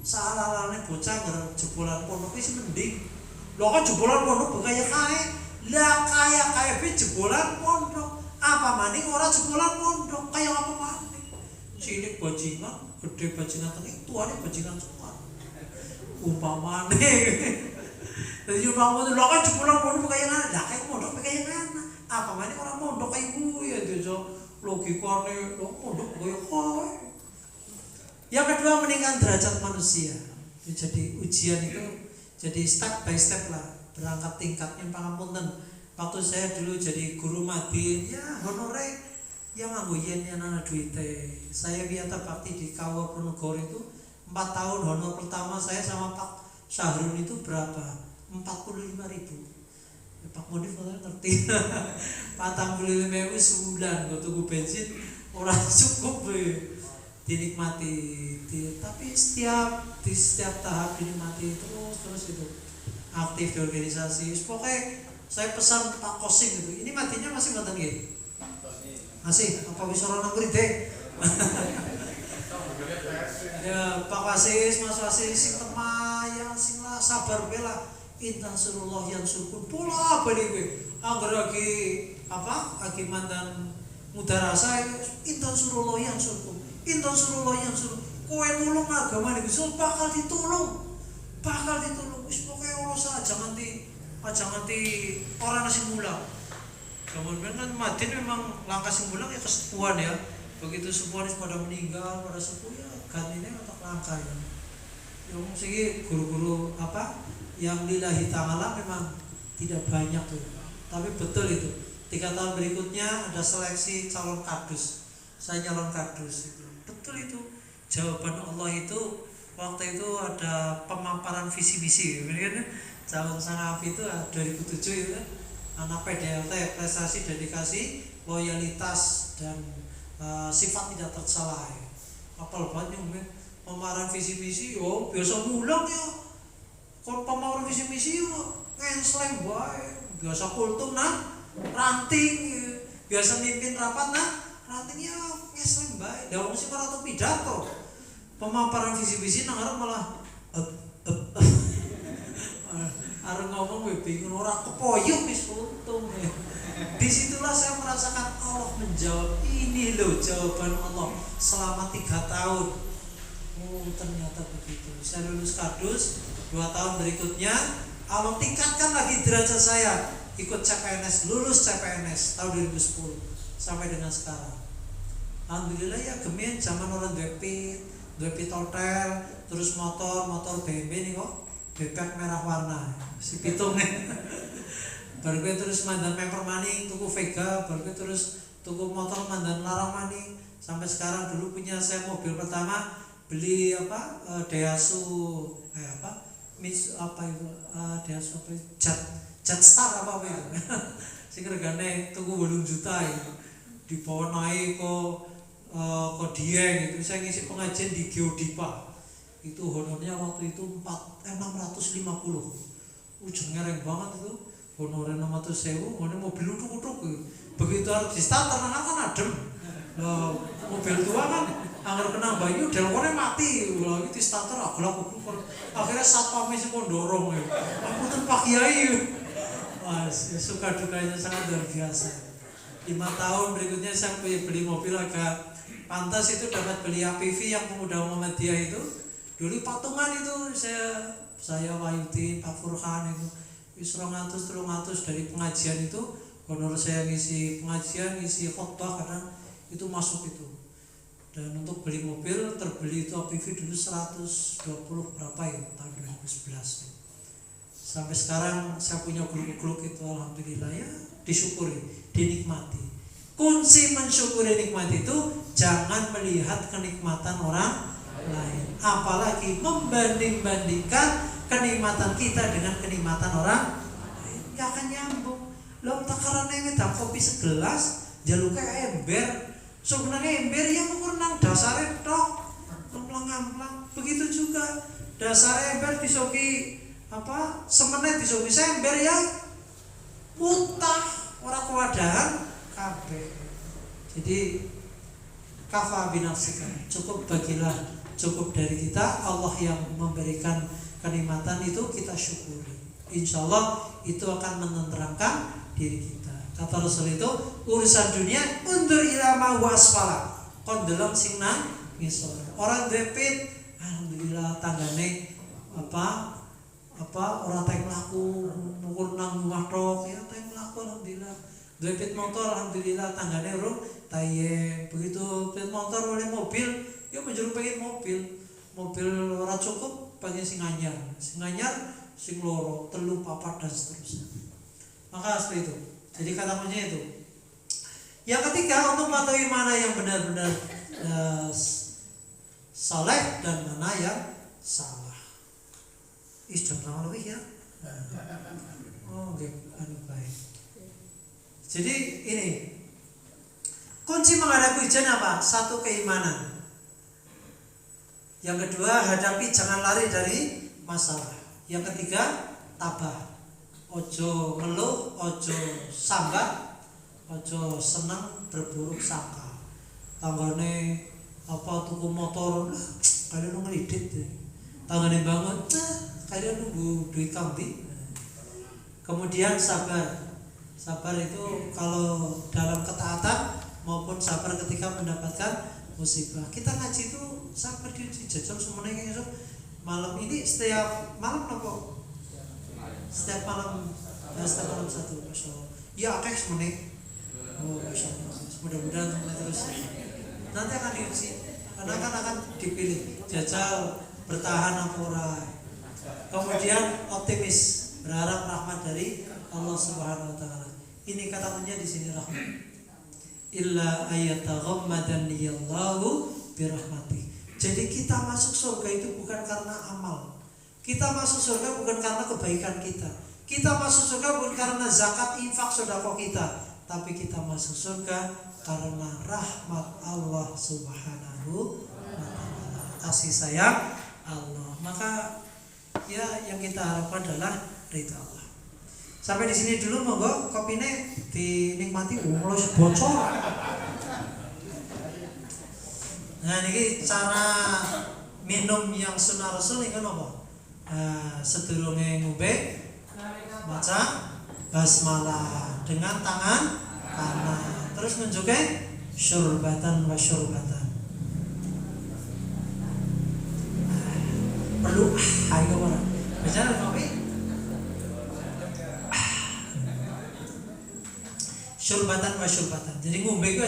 Salah-salahnya bocah jebolan pondok wis mending. Lho kan jebolan pondok kaya kae. Lah kaya jebolan pondok. Apa maning ora jebolan pondok, kaya apa maning. Cilik bajingan, gede bajingan tengik, tuane bajingan semua. Umpamane. Dadi umpamane lho kan jebolan pondok kaya ngene. Lah kaya pondok kaya ngene. Apa maning ora pondok kaya kuwi ya desa logikane lho pondok kaya kae. Yang kedua meningkatkan derajat manusia. Jadi ujian itu jadi step by step lah, berangkat tingkatnya pangapunten. Waktu saya dulu jadi guru madin, ya honore yang nganggo yen ana duite. Saya biasa bakti di Kawa Pronegoro itu 4 tahun honor pertama saya sama Pak Syahrun itu berapa? 45.000. Ya, Pak Modif ngerti. 45.000 sebulan gue tunggu bensin ora cukup dinikmati, tapi di setiap tahap dinikmati terus itu aktif di organisasi. Pokoknya saya pesan Pak Kosim gitu. Ini matinya masih ngoten nggih? Masih. Apa wis ora nang deh? Ya Pak Wasis, Mas Wasis sing temaya sing lah sabar bela. Intan surullah yang surkun pola bali kowe. Angger lagi apa? Lagi mantan mudarasa intan surullah yang surkun. Intan surullah yang suruh kowe nulung agama niku bakal ditulung. Wis pokoke ora usah aja nganti ora nasi mulang. Kemudian kan Madin memang langkah simpulan ya kesepuan ya. Begitu sepuan pada meninggal, pada sepuh ya gantinya untuk langkah ya. Yang segi guru-guru apa yang lillahi ta'ala memang tidak banyak tuh. Tapi betul itu. 3 tahun berikutnya ada seleksi calon kadus. Saya nyalon kadus itu. Betul itu. Jawaban Allah itu waktu itu ada pemaparan visi misi kan calon Sanafi itu 2007 itu anak PDLT prestasi dedikasi loyalitas dan sifat tidak tercela. Apal banyak pemaparan visi misi yo biasa mulang ya. Kon pemaparan visi misi yo ngensleng bae. Biasa kultum nah ranting biasa mimpin rapat nah rantingnya ngesleng bae. Lah wong sing ora tau pidato. Pemaparan visi misi nang arep malah Arep ngomong gue bingung ora kepoyok wis untung ya. Disitulah saya merasakan Allah menjawab. Ini loh jawaban Allah selama 3 tahun. Oh ternyata begitu. Saya lulus kardus 2 tahun berikutnya Allah tingkatkan lagi derajat saya. Ikut CPNS, lulus CPNS tahun 2010 sampai dengan sekarang. Alhamdulillah ya gemen zaman orang duwe hotel, terus motor BMW nih kok bebek merah warna si pitungnya. Baru gue terus mandan memper maning tuku Vega, baru gue terus tuku motor mandan larang maning sampai sekarang. Dulu punya saya mobil pertama beli Daihatsu Daihatsu Jetstar apa itu sing regane tuku 8 juta itu dibawa naik ke Dieng itu. Saya ngisi pengajian di Geodipa itu honornya waktu itu 650. Ujung ngereng banget itu honornya 600.000. Ini mobil uduk-uduk begitu harus di starter kan adem. Mobil tua kan anggar kena banyu delkornya mati lagi di starter aku akhirnya satpamnya sih mau dorong ya. Aku tuh Pak Kiai. Wah, suka dukanya sangat luar biasa. 5 tahun berikutnya saya beli mobil agak pantas itu, dapat beli APV yang pemuda Muhammadiyah itu. Dulu patungan itu saya Wayuti, Pak Furhan itu wis 200-300 dari pengajian itu. Honor saya ngisi pengajian, ngisi khotbah kadang itu masuk itu. Dan untuk beli mobil terbeli itu APV dulu 120 berapa ya tahun 2011. Sampai sekarang saya punya gluk-gluk itu alhamdulillah ya, disyukuri, dinikmati. Kunci mensyukuri nikmat itu jangan melihat kenikmatan orang lain, apalagi membanding-bandingkan kenikmatan kita dengan kenikmatan orang lain. Gak akan nyambung. Lo takaran ini tak kopi segelas jaluknya ember. Sebenarnya ember yang ukur nang dasarnya tok amplang-amplang. Begitu juga dasarnya ember disoki semenit disoki ember ya mutah orang kewadahan kabeh. Jadi kafa binafsika, cukup bagilah, cukup dari kita. Allah yang memberikan kenikmatan itu kita syukuri. Insya Allah itu akan menenteramkan diri kita. Kata Rasul itu urusan dunia undur ilama wasfala kon delok sing nang ngisor. Orang depit alhamdulillah tanggane orang teh mlaku nukur nang rumah tok ya teh mlaku alhamdulillah. Depit motor alhamdulillah tanggane urung tayeng. Begitu depit motor oleh mobil ya menjuru pengen mobil ora cukup pengen sing anyar sing loro 3 4 dan seterusnya. Maka seperti itu. Jadi kata kuncinya itu. Yang ketiga, untuk mengetahui mana yang benar-benar saleh dan mana yang salah. Jam berapa lebih ya? Oh, oke, baik. Jadi ini kunci menghadapi ujian apa? 1, keimanan. Yang kedua, hadapi, jangan lari dari masalah. Yang ketiga, tabah. Ojo ngeluh, ojo sambat, ojo senang berburuk sangka. Tanggane tuku motor, kalian ngelidit deh. Tanggane banget, kalian nunggu duit kambi. Kemudian sabar. Sabar itu kalau dalam ketaatan maupun sabar ketika mendapatkan musibah. Kita ngaji itu sabar di jajal semuanya esok malam ini setiap malam nopo. Setiap malam satu, Masya Allah. Ya akeh semuanya. Oh Masya Allah. Mudah-mudahan terus. Nanti akan diuji. Karena akan dipilih. Jajal bertahan apa. Kemudian optimis, berharap rahmat dari Allah Subhanahu Wa Taala. Ini kata kuncinya di sini rahmat. Illa ayataghammadaniyallahu birahmati. Jadi kita masuk surga itu bukan karena amal. Kita masuk surga bukan karena kebaikan kita. Kita masuk surga bukan karena zakat, infak, sedekah kita, tapi kita masuk surga karena rahmat Allah Subhanahu wa taala, kasih sayang Allah. Maka ya yang kita harapkan adalah ridha Allah. Sampai di sini dulu, monggo kopine dinikmati. Mulus bocor. Nah, ini cara minum yang sunnah Rasul ini kan apa? sedurunge ngombe maca basmalah dengan tangan kanan. Terus nunjuke syurbatan wa syurbatan. Perlu ayo ora. Bicara kopi. Syurbatan wa syurbatan. Jadi ngombe ku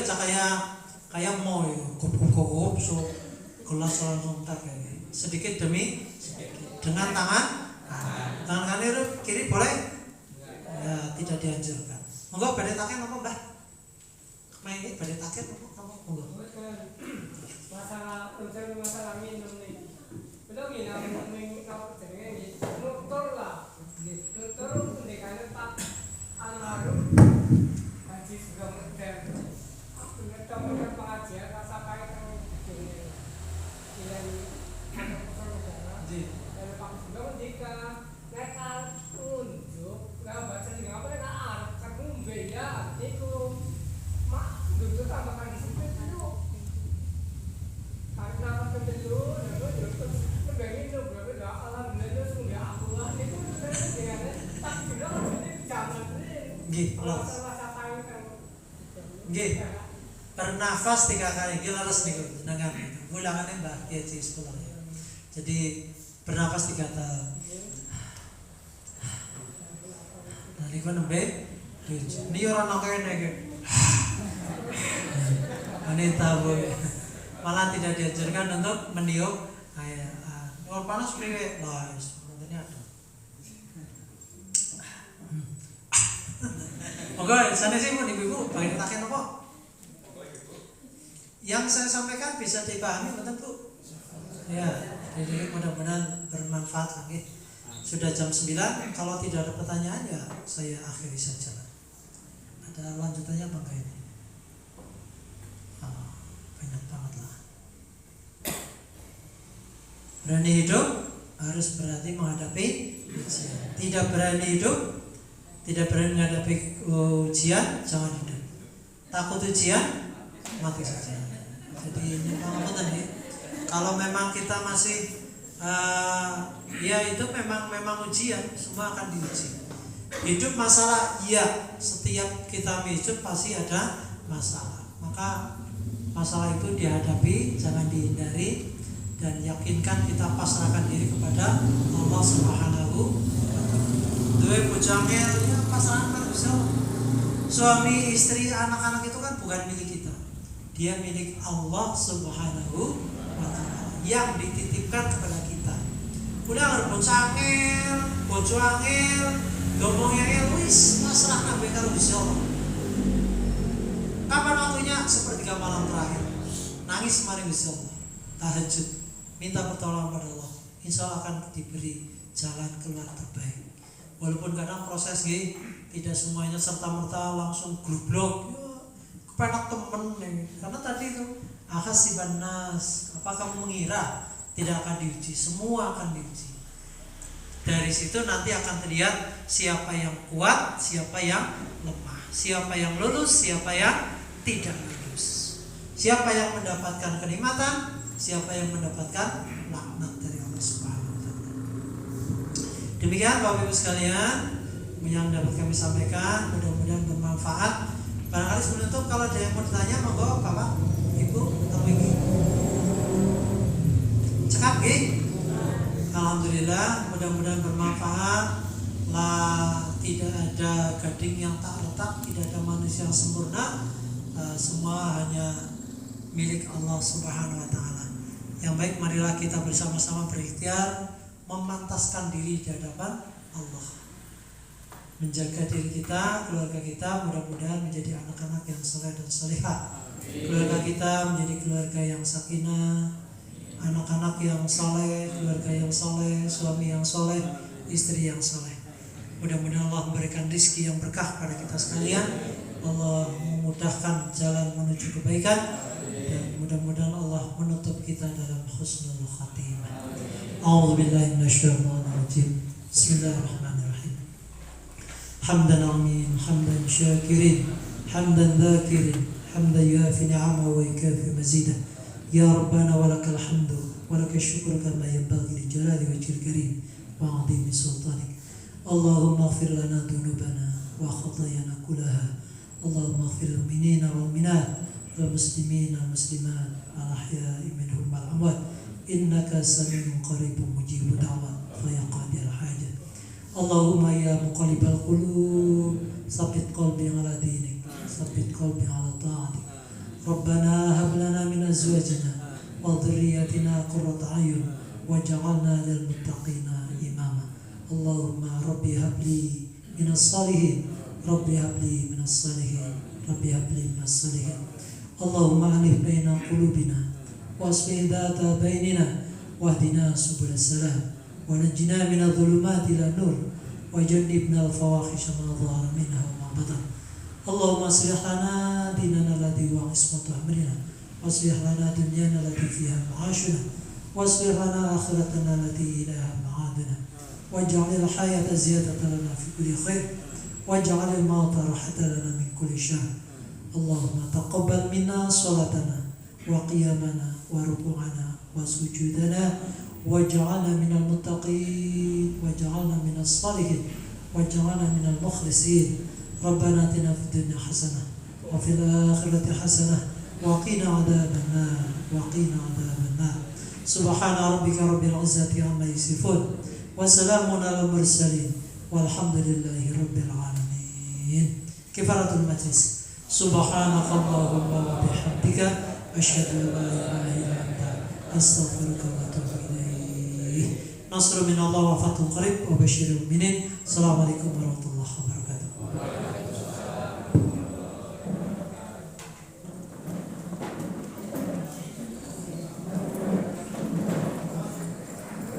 kayak mau kup so gelas langsung tak kayak sedikit demi sedikit dengan tangan kanan kiri boleh ya, tidak dianjurkan. Monggo badhe taken apa Mbah? Main ini badhe taken apa monggo. Masalah minum nih. Betul gini kalau jenenge nutur lah. Nutur ndekane Pak almarhum Haji Sugeng Medar. Teman pengajian rasa kaya kang jenenge. Yang dan Pak Sugeng ndika nek unjuk lah baca sing apa nek arep ngombe ya iku mak duduk tambahkan di situ itu. Karena apa dulu nggak itu berarti alhamdulillah sudah aku lah itu dengan tak juga jangan nggih bernafas 3 kali iki leres niku jenengan ulangane Mbah Kiai sekolah. Jadi bernafas 3 kali. Nah niku nembe ini ora nang kene iki. Wanita malah tidak diajarkan untuk meniup air. Kalau panas priwe lah sebenarnya ada. Oke, sana sih pun ibu-ibu pengen taken apa? Yang saya sampaikan bisa dipahami betul Bu? Ya, jadi mudah-mudahan bermanfaat lagi. Sudah jam 9, kalau tidak ada pertanyaan ya saya akhiri saja. Ada lanjutannya apa enggak ini? Banyak banget lah. Berani hidup harus berarti menghadapi ujian. Tidak berani hidup, tidak berani menghadapi ujian, jangan hidup. Takut ujian, mati saja. Jadi ini pengamatan ya. Kalau memang kita masih ya itu memang ujian, semua akan diuji. Hidup masalah, iya. Setiap kita hidup pasti ada masalah. Maka masalah itu dihadapi, jangan dihindari, dan yakinkan kita pasrahkan diri kepada Allah Subhanahu wa taala. Duwe bojangel ya pasrahkan bisa. Suami, istri, anak-anak itu kan bukan milik kita. Dia milik Allah Subhanahu wa taala yang dititipkan kepada kita. Udah berbocangel, bojangel, ngomongnya wis pasrah kabeh karo Gusti Allah. Kapan waktunya? Sepertiga malam terakhir. Nangis maring Gusti Allah. Tahajud, minta pertolongan pada Allah. Insya Allah akan diberi jalan keluar terbaik. Walaupun kadang proses tidak semuanya serta-merta langsung grublok. Kepenak temen nih. Karena tadi itu ahasiban nas. Apa kamu mengira tidak akan diuji? Semua akan diuji. Dari situ nanti akan terlihat siapa yang kuat, siapa yang lemah, siapa yang lulus, siapa yang tidak lulus, siapa yang mendapatkan kenikmatan, siapa yang mendapatkan laknat dari Allah Subhanahu wa taala. Demikian Bapak Ibu sekalian yang dapat kami sampaikan, mudah-mudahan bermanfaat. Barangkali sebelum itu kalau ada yang mau ditanya, monggo Bapak, Ibu, atau Ibu. Cekap nggih. Alhamdulillah, mudah-mudahan bermanfaat. Lah tidak ada gading yang tak retak, tidak ada manusia yang sempurna. Semua hanya milik Allah Subhanahu wa taala. Yang baik, marilah kita bersama-sama berikhtiar memantaskan diri di hadapan Allah. Menjaga diri kita, keluarga kita mudah-mudahan menjadi anak-anak yang saleh dan salihah. Keluarga kita menjadi keluarga yang sakinah, anak-anak yang soleh, keluarga yang soleh, suami yang soleh, istri yang soleh. Mudah-mudahan Allah memberikan rezeki yang berkah pada kita sekalian. Allah memudahkan jalan menuju kebaikan, dan mudah-mudahan Allah menutup kita dalam husnul khatimah. A'udzubillahi minasyaitonir rajim. Bismillahirrahmanirrahim. Hamdan amin, hamdan syakirin, hamdan dzakirin, hamdan yuafi ni'amahu wa yukafi mazidah. Ya Rabbana walakal hamdu walakal syukru kama yanbaghi li jalali wajhil karim. وعظيم سلطانك. اللهم اغفر لنا ذنوبنا وخطايانا كلها. اللهم اغفر للمؤمنين والمؤمنات والمسلمين والمسلمات الأحياء منهم والأموات إنك سميع قريب مجيب دعوات فيا قاضي الحاجة. اللهم يا مقلب القلوب ثبت قلبي على دينك، ثبت قلبي على طاعتك. ربنا هب لنا من أزواجنا وذرياتنا قرة أعين واجعلنا للمتقين إماما. اللهم ربي هب لي من الصالحين، ربي هب لي من الصالحين، ربي هب لي من الصالحين. اللهم ألف بين قلوبنا واصلح ذات بيننا واهدنا سبل السلام ونجنا من الظلمات إلى النور وجنبنا الفواحش ما ظهر منها وما بطن. اللهم اصلح لنا ديننا الذي هو عصمة أمرنا واصلح لنا دنيانا التي فيها معاشنا واصلح لنا آخرتنا التي إليها معادنا واجعل الحياة زيادة لنا في كل خير واجعل الموت راحة لنا من كل شر. اللهم تقبل منا صلاتنا وقيامنا وركوعنا وسجودنا واجعلنا من المتقين واجعلنا من الصالحين واجعلنا من المخلصين. ربنا اتنا في الدنيا حسنة وفي الآخرة حسنة وقنا عذاب النار وقنا عذاب النار. سبحان ربك رب العزة عما يصفون وسلام على المرسلين والحمد لله رب العالمين. كفارة المجلس. سبحانك اللهم وبحمدك أشهد أن لا إله إلا أنت أستغفرك وأتوب إليك. نصر من الله وفتح قريب وبشر المؤمنين. السلام عليكم ورحمة الله.